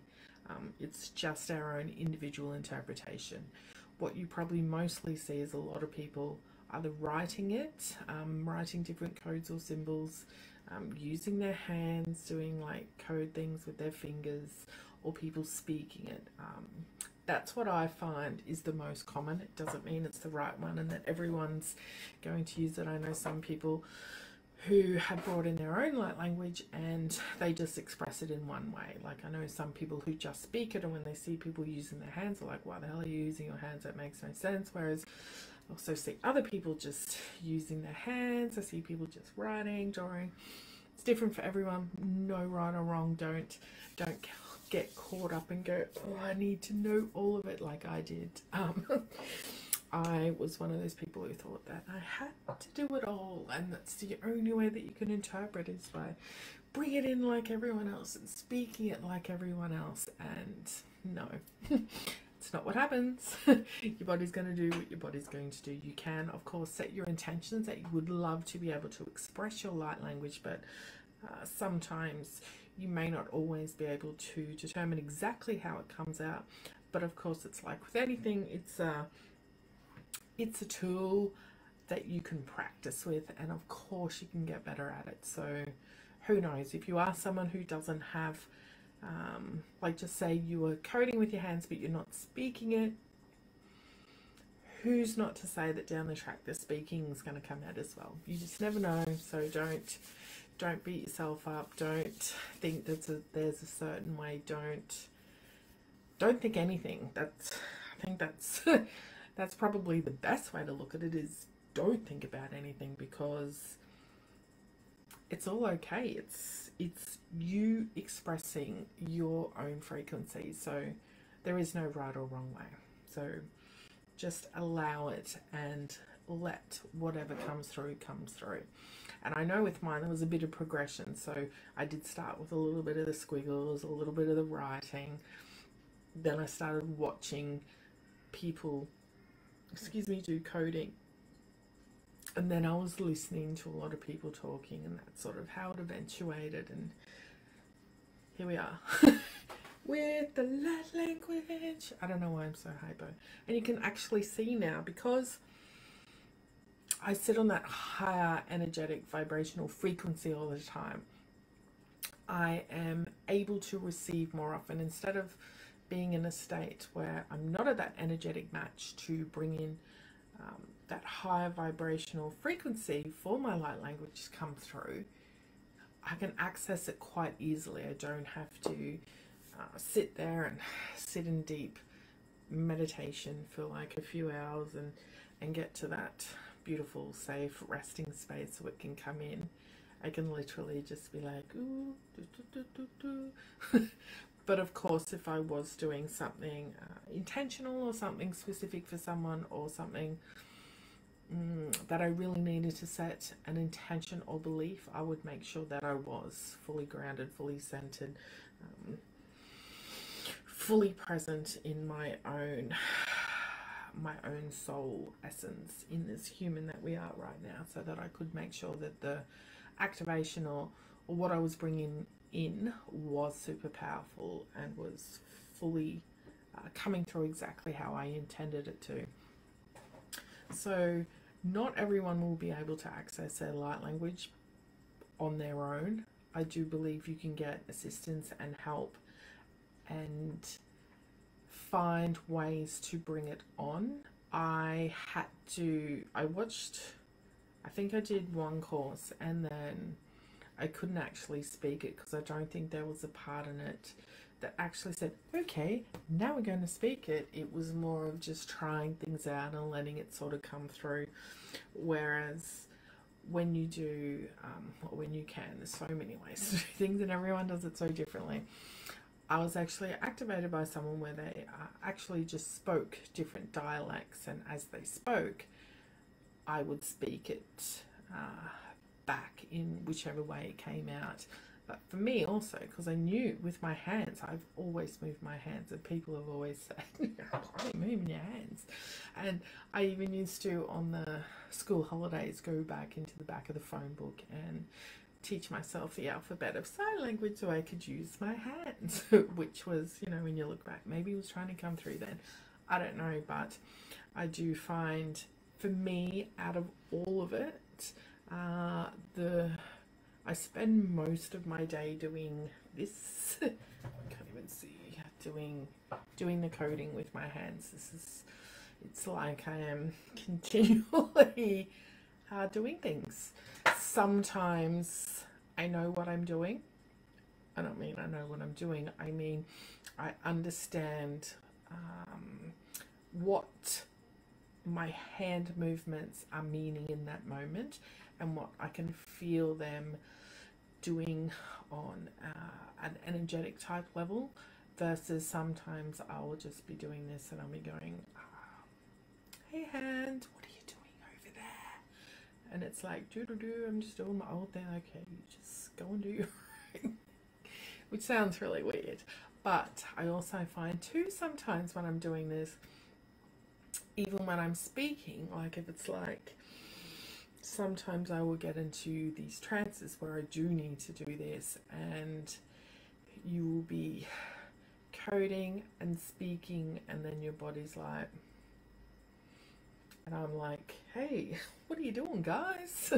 S1: It's just our own individual interpretation. What you probably mostly see is a lot of people either writing it, writing different codes or symbols, using their hands, doing like code things with their fingers, or people speaking it. That's what I find is the most common. It doesn't mean it's the right one and that everyone's going to use it. I know some people who have brought in their own light language and they just express it in one way. Like I know some people who just speak it, and when they see people using their hands, they're like, why the hell are you using your hands? That makes no sense. Whereas I also see other people just using their hands. I see people just writing, drawing. It's different for everyone. No right or wrong. Don't get caught up and go, oh, I need to know all of it like I did. I was one of those people who thought that I had to do it all, and that's the only way that you can interpret is by bringing it in like everyone else and speaking it like everyone else. And no, it's not what happens. Your body's going to do what your body's going to do. You can, of course, set your intentions that you would love to be able to express your light language, but sometimes you may not always be able to determine exactly how it comes out. But of course, it's like with anything, it's a tool that you can practice with, and of course you can get better at it. So who knows, if you are someone who doesn't have like, just say you are coding with your hands but you're not speaking it, who's not to say that down the track the speaking is going to come out as well? You just never know. So don't beat yourself up. Don't think that there's a certain way. Don't think anything. I think that's that's probably the best way to look at it, is don't think about anything, because it's all okay. It's you expressing your own frequency. So there is no right or wrong way. So just allow it and let whatever comes through comes through. And I know with mine there was a bit of progression. So I did start with a little bit of the squiggles, a little bit of the writing. Then I started watching people, do coding. And then I was listening to a lot of people talking, and that's sort of how it eventuated. And here we are with the light language. I don't know why I'm so hyper. And you can actually see now, because I sit on that higher energetic vibrational frequency all the time, I am able to receive more often, instead of being in a state where I'm not at that energetic match to bring in that higher vibrational frequency for my light language to come through. I can access it quite easily. I don't have to sit there and sit in deep meditation for like a few hours and get to that beautiful, safe resting space so it can come in. I can literally just be like, ooh, But of course, if I was doing something intentional or something specific for someone, or something that I really needed to set an intention or belief, I would make sure that I was fully grounded, fully centered, fully present in my own soul essence, in this human that we are right now, so that I could make sure that the activation or what I was bringing in was super powerful and was fully coming through exactly how I intended it to. So not everyone will be able to access their light language on their own. I do believe you can get assistance and help and find ways to bring it on. I watched, I think I did one course, and then I couldn't actually speak it because I don't think there was a part in it that actually said, okay, now we're going to speak it. It was more of just trying things out and letting it sort of come through. Whereas when you do, or when you can, there's so many ways to do things, and everyone does it so differently. I was actually activated by someone where they actually just spoke different dialects, and as they spoke, I would speak it back in whichever way it came out. But for me also, because I knew with my hands, I've always moved my hands, and people have always said, why are you moving your hands? And I even used to, on the school holidays, go back into the back of the phone book and teach myself the alphabet of sign language so I could use my hands, which was, you know, when you look back, maybe it was trying to come through then. I don't know, but I do find, for me, out of all of it, I spend most of my day doing this. I can't even see doing the coding with my hands. It's like I am continually doing things. Sometimes I know what I'm doing. I don't mean I know what I'm doing. I mean I understand what my hand movements are meaning in that moment, and what I can feel them doing on an energetic type level, versus sometimes I will just be doing this and I'll be going, hey hand, what are you doing over there? And it's like, I'm just doing my old thing. Okay, you just go and do your thing. Which sounds really weird. But I also find too, sometimes when I'm doing this, even when I'm speaking, like if it's like, sometimes I will get into these trances where I do need to do this, and you will be coding and speaking, and then your body's like, and I'm like, hey, what are you doing, guys?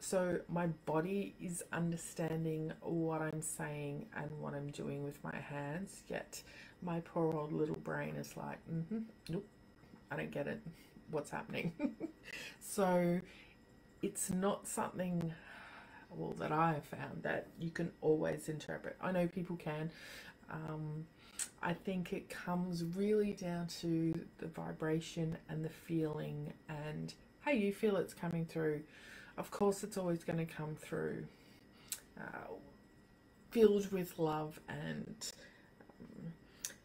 S1: So my body is understanding what I'm saying and what I'm doing with my hands, yet my poor old little brain is like, nope, I don't get it. What's happening? So it's not something, well, that I have found that you can always interpret. I know people can. I think it comes really down to the vibration and the feeling and how you feel it's coming through. Of course, it's always going to come through filled with love and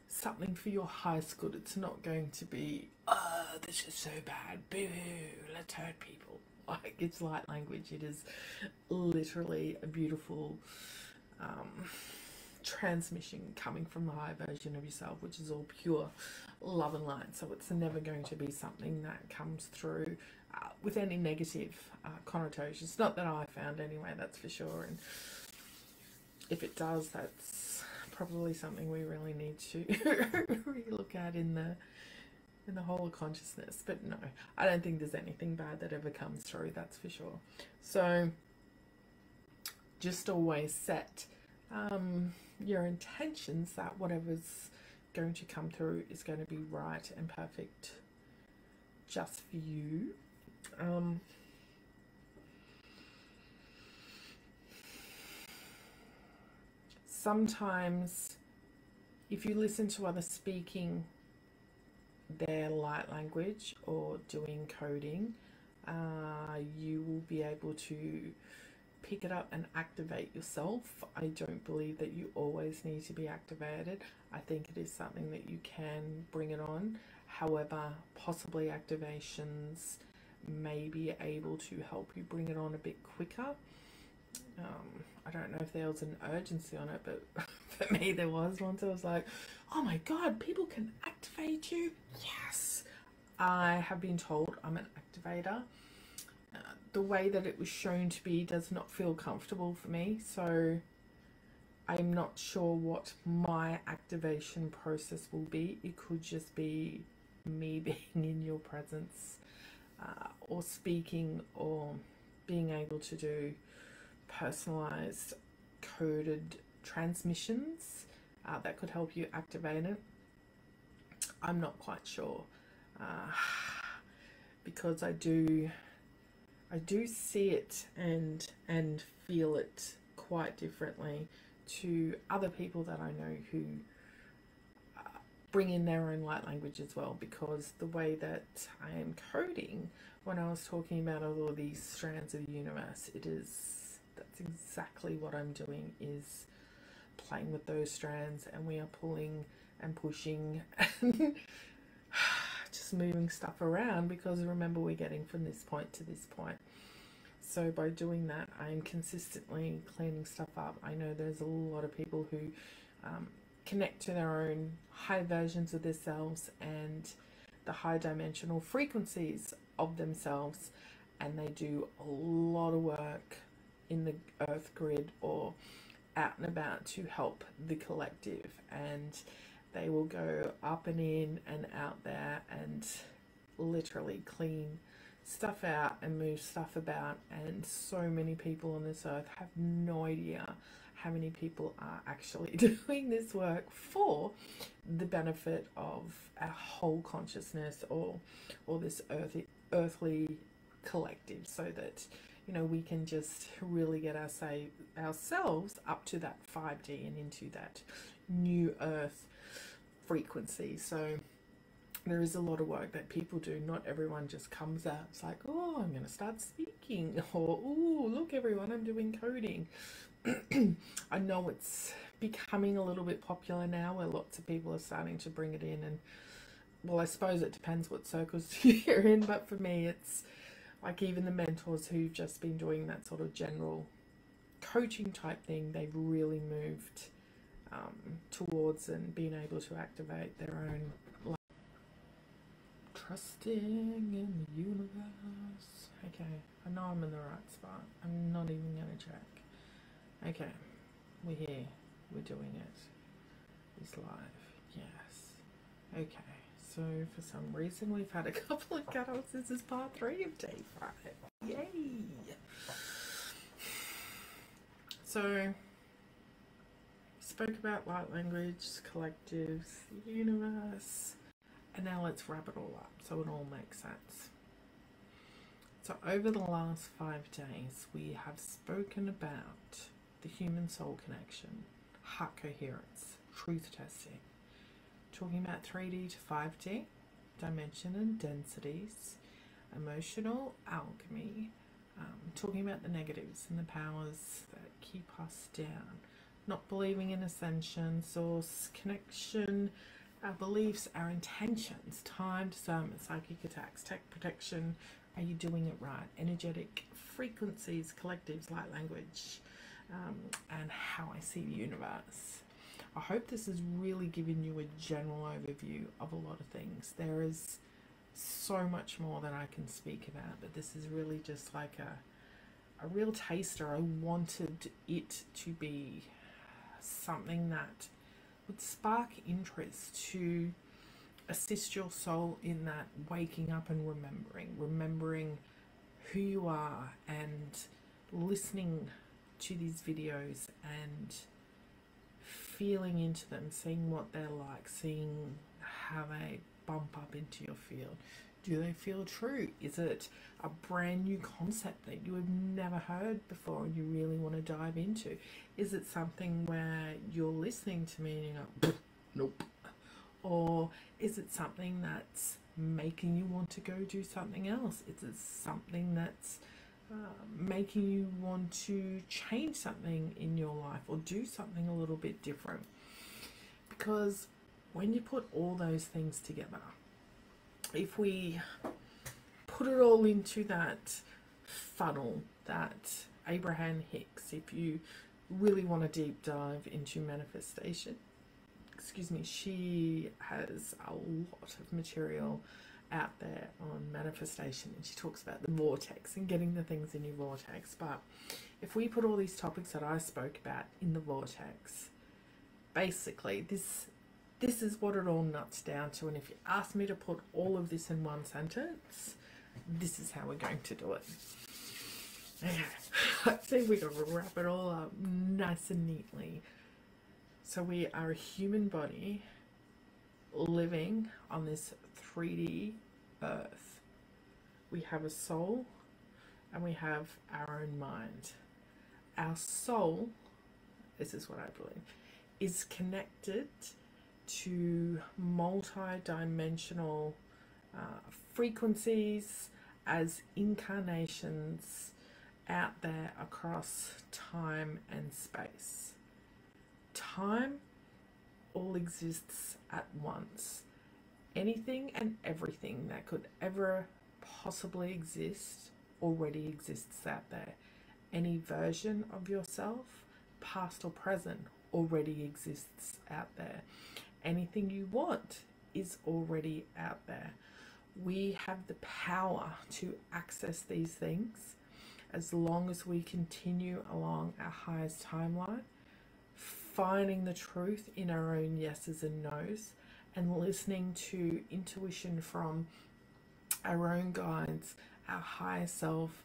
S1: something for your highest good. It's not going to be, oh, this is so bad, boo, let's hurt people. Like, it's light language. It is literally a beautiful transmission coming from the high version of yourself, which is all pure love and light. So it's never going to be something that comes through with any negative connotations. Not that I found anyway, that's for sure. And if it does, that's probably something we really need to relook at in the whole of consciousness. But no, I don't think there's anything bad that ever comes through, that's for sure. So just always set your intentions that whatever's going to come through is going to be right and perfect just for you. Sometimes if you listen to others speaking their light language or doing coding, you will be able to pick it up and activate yourself. I don't believe that you always need to be activated. I think it is something that you can bring it on. However, possibly activations may be able to help you bring it on a bit quicker. I don't know if there was an urgency on it, but for me there was. Once I was like, oh my god, people can activate you. Yes, I have been told I'm an activator. The way that it was shown to be does not feel comfortable for me, so I'm not sure what my activation process will be. It could just be me being in your presence, or speaking, or being able to do personalized coded transmissions that could help you activate it. I'm not quite sure, because I do see it and feel it quite differently to other people that I know who bring in their own light language as well, because the way that I am coding, when I was talking about all of these strands of the universe, that's exactly what I'm doing, is playing with those strands, and we are pulling and pushing and just moving stuff around, because remember, we're getting from this point to this point. So by doing that, I'm consistently cleaning stuff up. I know there's a lot of people who connect to their own high versions of themselves and the high dimensional frequencies of themselves, and they do a lot of work in the earth grid or out and about to help the collective, and they will go up and in and out there and literally clean stuff out and move stuff about, and so many people on this earth have no idea how many people are actually doing this work for the benefit of our whole consciousness, or this earthly collective, so that, you know, we can just really get ourselves up to that 5D and into that new earth frequency. So there is a lot of work that people do. Not everyone just comes out, it's like, oh, I'm going to start speaking, or oh, look everyone, I'm doing coding. I know it's becoming a little bit popular now, where lots of people are starting to bring it in, and well, I suppose it depends what circles you're in, but for me it's like, even the mentors who've just been doing that sort of general coaching type thing, they've really moved towards and being able to activate their own life. Trusting in the universe. Okay, I know I'm in the right spot. I'm not even going to check. Okay, we're here. We're doing it. It's live. Yes. Okay, so for some reason we've had a couple of cutoffs. This is part 3 of day 5. Yay! So, spoke about light language, collectives, the universe, and now let's wrap it all up so it all makes sense. So over the last 5 days, we have spoken about the human soul connection, heart coherence, truth testing, talking about 3D to 5D, dimension and densities, emotional alchemy, talking about the negatives and the powers that keep us down, not believing in ascension, source, connection, our beliefs, our intentions, time, discernment, psychic attacks, tech protection, are you doing it right, energetic frequencies, collectives, light language, and how I see the universe. I hope this has really given you a general overview of a lot of things. There is so much more that I can speak about, but this is really just like a real taster. I wanted it to be something that would spark interest, to assist your soul in that waking up and remembering who you are, and listening to these videos and feeling into them, seeing what they're like, seeing how they bump up into your field. Do they feel true? Is it a brand new concept that you have never heard before and you really want to dive into? Is it something where you're listening to me and you're like, nope? Or is it something that's making you want to go do something else? Is it something that's making you want to change something in your life or do something a little bit different? Because when you put all those things together, if we put it all into that funnel that Abraham Hicks, if you really want to deep dive into manifestation, she has a lot of material out there on manifestation, and she talks about the vortex and getting the things in your vortex. But if we put all these topics that I spoke about in the vortex, basically this is what it all nuts down to. And if you ask me to put all of this in one sentence, this is how we're going to do it. Okay, let's see if we can wrap it all up nice and neatly. So we are a human body living on this 3D earth. We have a soul and we have our own mind. Our soul, this is what I believe, is connected to multi-dimensional frequencies as incarnations out there across time and space. Time all exists at once. Anything and everything that could ever possibly exist already exists out there. Any version of yourself, past or present, already exists out there. Anything you want is already out there. We have the power to access these things as long as we continue along our highest timeline, finding the truth in our own yeses and nos, and listening to intuition from our own guides our higher self,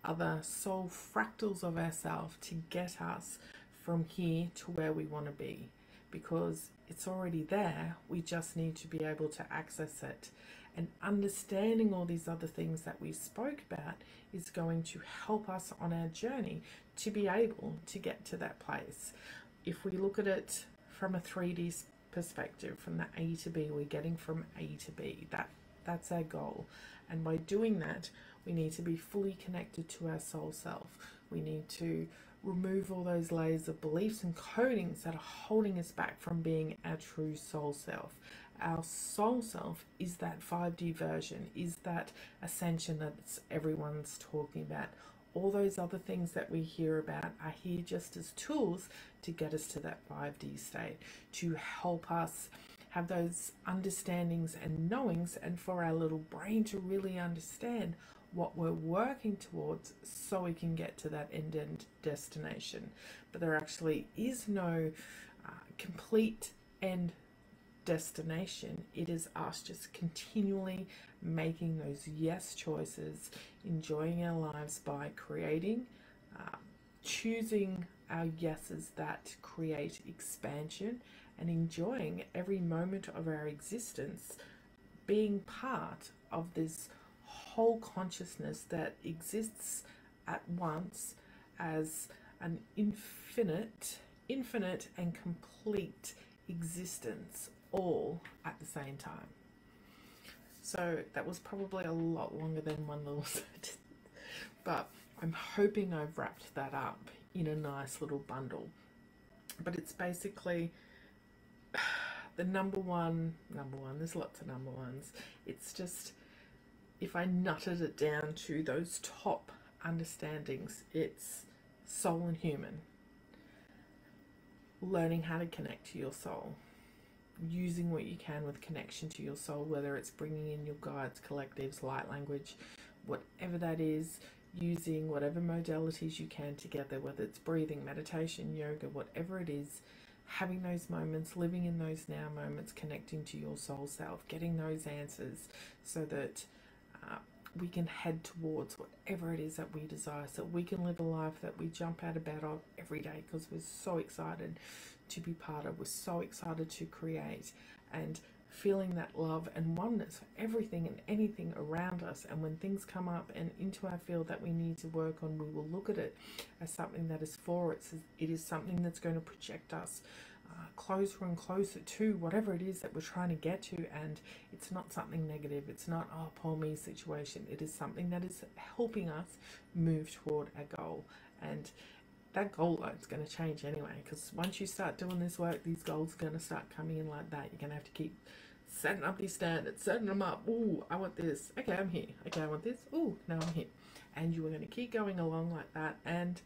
S1: other soul fractals of ourselves to get us from here to where we want to be, because it's already there. We just need to be able to access it. And understanding all these other things that we spoke about is going to help us on our journey to be able to get to that place. If we look at it from a 3D perspective, from the A to B, we're getting from A to B. That's our goal. And by doing that, we need to be fully connected to our soul self. We need to remove all those layers of beliefs and codings that are holding us back from being our true soul self. Our soul self is that 5D version, is that ascension that everyone's talking about. All those other things that we hear about are here just as tools to get us to that 5D state, to help us have those understandings and knowings, and for our little brain to really understand what we're working towards so we can get to that end destination. But there actually is no complete end destination. It is us just continually making those yes choices, enjoying our lives by creating, choosing our yeses that create expansion, and enjoying every moment of our existence being part of this whole consciousness that exists at once as an infinite and complete existence, all at the same time. So that was probably a lot longer than one little sentence, but I'm hoping I've wrapped that up in a nice little bundle. But it's basically the number one, there's lots of number ones. It's just, if I nutted it down to those top understandings, it's soul and human. Learning how to connect to your soul. Using what you can with connection to your soul, whether it's bringing in your guides, collectives, light language, whatever that is, using whatever modalities you can together, whether it's breathing, meditation, yoga, whatever it is, having those moments, living in those now moments, connecting to your soul self, getting those answers so that we can head towards whatever it is that we desire, so we can live a life that we jump out of bed of every day because we're so excited to be part of, we're so excited to create, and feeling that love and oneness for everything and anything around us. And when things come up and into our field that we need to work on, we will look at it as something that is for us. It is something that's going to project us closer and closer to whatever it is that we're trying to get to. And it's not something negative. It's not, oh, poor me situation. It is something that is helping us move toward our goal. And that goal line's going to change anyway, because once you start doing this work, these goals are going to start coming in like that. You're going to have to keep setting up these standards, setting them up. Ooh, I want this. Okay, I'm here. Okay, I want this. Ooh, now I'm here. And you are going to keep going along like that, and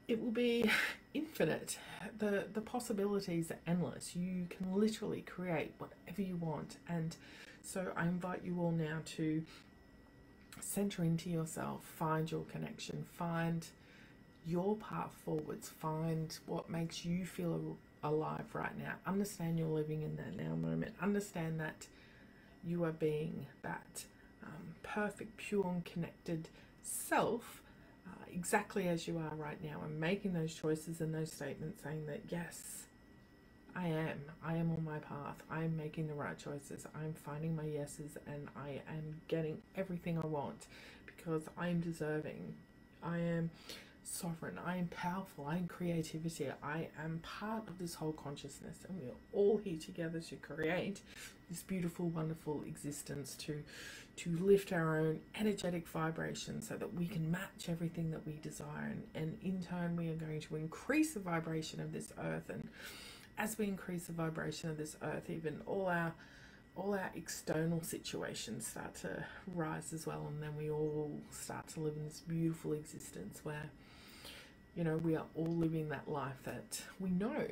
S1: it will be infinite. The possibilities are endless. You can literally create whatever you want. And so I invite you all now to center into yourself, find your connection, find your path forwards, find what makes you feel alive right now. Understand you're living in that now moment. Understand that you are being that perfect, pure and connected self, exactly as you are right now, and making those choices and those statements saying that yes, I am on my path. I am making the right choices. I'm finding my yeses, and I am getting everything I want because I am deserving. I am sovereign, I am powerful, I am creativity, I am part of this whole consciousness, and we are all here together to create this beautiful, wonderful existence, to lift our own energetic vibration so that we can match everything that we desire, and in turn we are going to increase the vibration of this earth. And as we increase the vibration of this earth, even all our external situations start to rise as well, and then we all start to live in this beautiful existence where, you know, we are all living that life that we know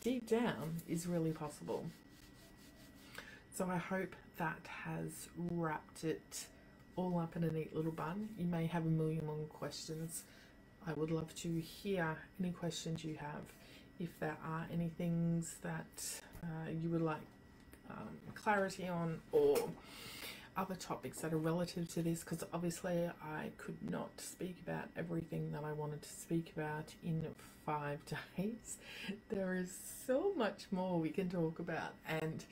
S1: deep down is really possible. So I hope that has wrapped it all up in a neat little bun. You may have a million more questions. I would love to hear any questions you have. If there are any things that you would like clarity on, or other topics that are relative to this, because obviously I could not speak about everything that I wanted to speak about in 5 days. There is so much more we can talk about, and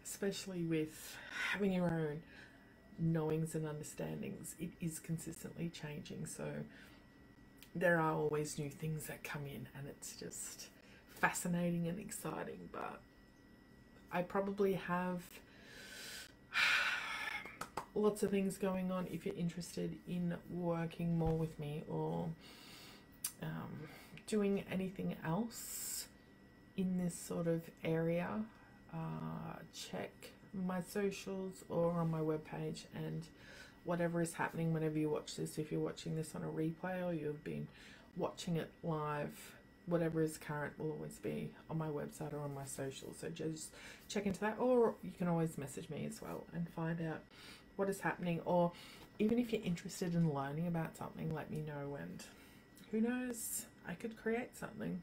S1: especially with having your own knowings and understandings, it is consistently changing. So there are always new things that come in, and it's just fascinating and exciting. But I probably have lots of things going on if you're interested in working more with me, or doing anything else in this sort of area. Check my socials or on my webpage, and whatever is happening whenever you watch this, if you're watching this on a replay or you've been watching it live, whatever is current will always be on my website or on my socials. So just check into that, or you can always message me as well and find out what is happening. Or even if you're interested in learning about something, let me know, and who knows, I could create something.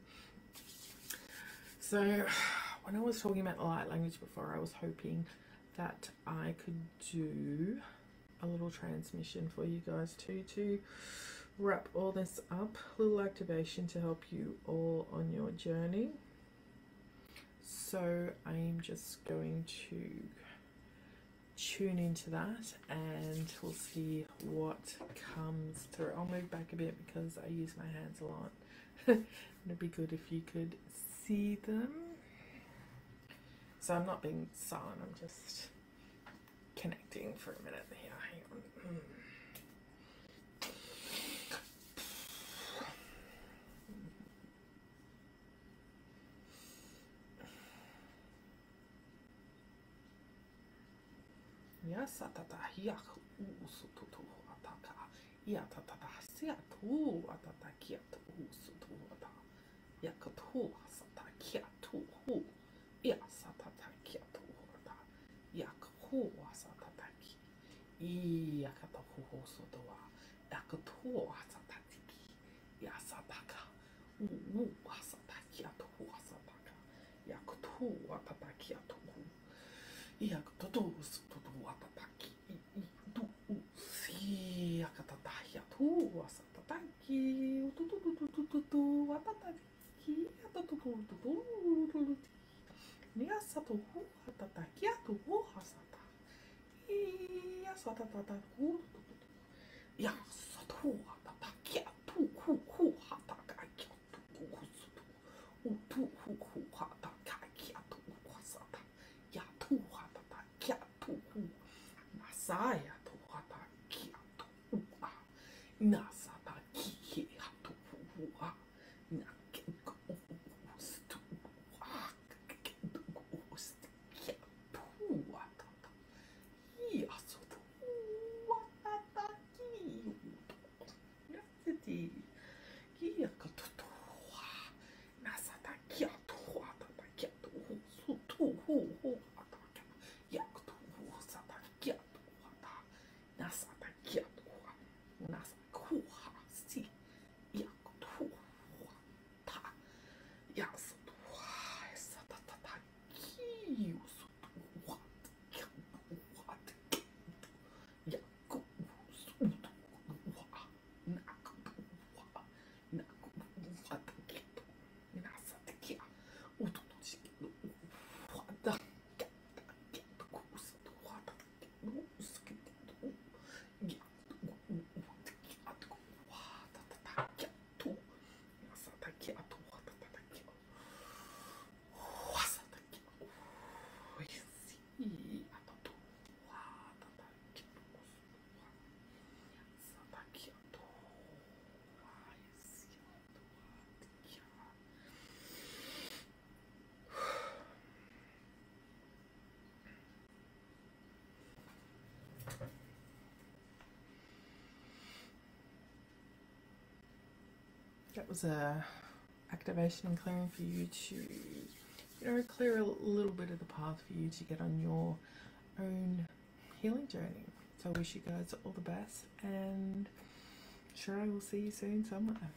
S1: So when I was talking about the light language before, I was hoping that I could do a little transmission for you guys too, to wrap all this up, a little activation to help you all on your journey. So I'm just going to tune into that, and we'll see what comes through. I'll move back a bit because I use my hands a lot. It'd be good if you could see them. So I'm not being silent, I'm just connecting for a minute here. Hang on. Yasatata yak usutu ataka yatata siatu atata kiatu usutu ata yakatu sata kiatu hu yasatata kiatu ata yakhu asatata ki yakata hu usutu yakatu asata tiki yasataka asata kiatu asataka yakatu atata kiatu yakatu watataki du si akatahia tu wasatataki tu watataki tu niasatu watataki tu wasata yasatata yasatu watataki tu hu hataka tu tu hu hataka tu wasata ya tu Nasaya to hata kia to ua. Nasata ki hatu ua. Nakeko ustu ua. Kendo ustu kia tu atata. Iaso to atata ki uto. Nasiti. Kia katutu ua. Nasata kia tu atata kia tu usu tu hu ataka. Yakutu usata kia tu. Nasata kiatua, nasa kuha si, yakutua ta, yasutua, satatata kiusutua, kiatua, yakusutua, nakutua, nakutua kitu, nasata kia, ututushiki, wada, kata, kiatu kusutua, usuki. That was a activation and clearing for you to, clear a little bit of the path for you to get on your own healing journey. So I wish you guys all the best, and sure I will see you soon somewhere.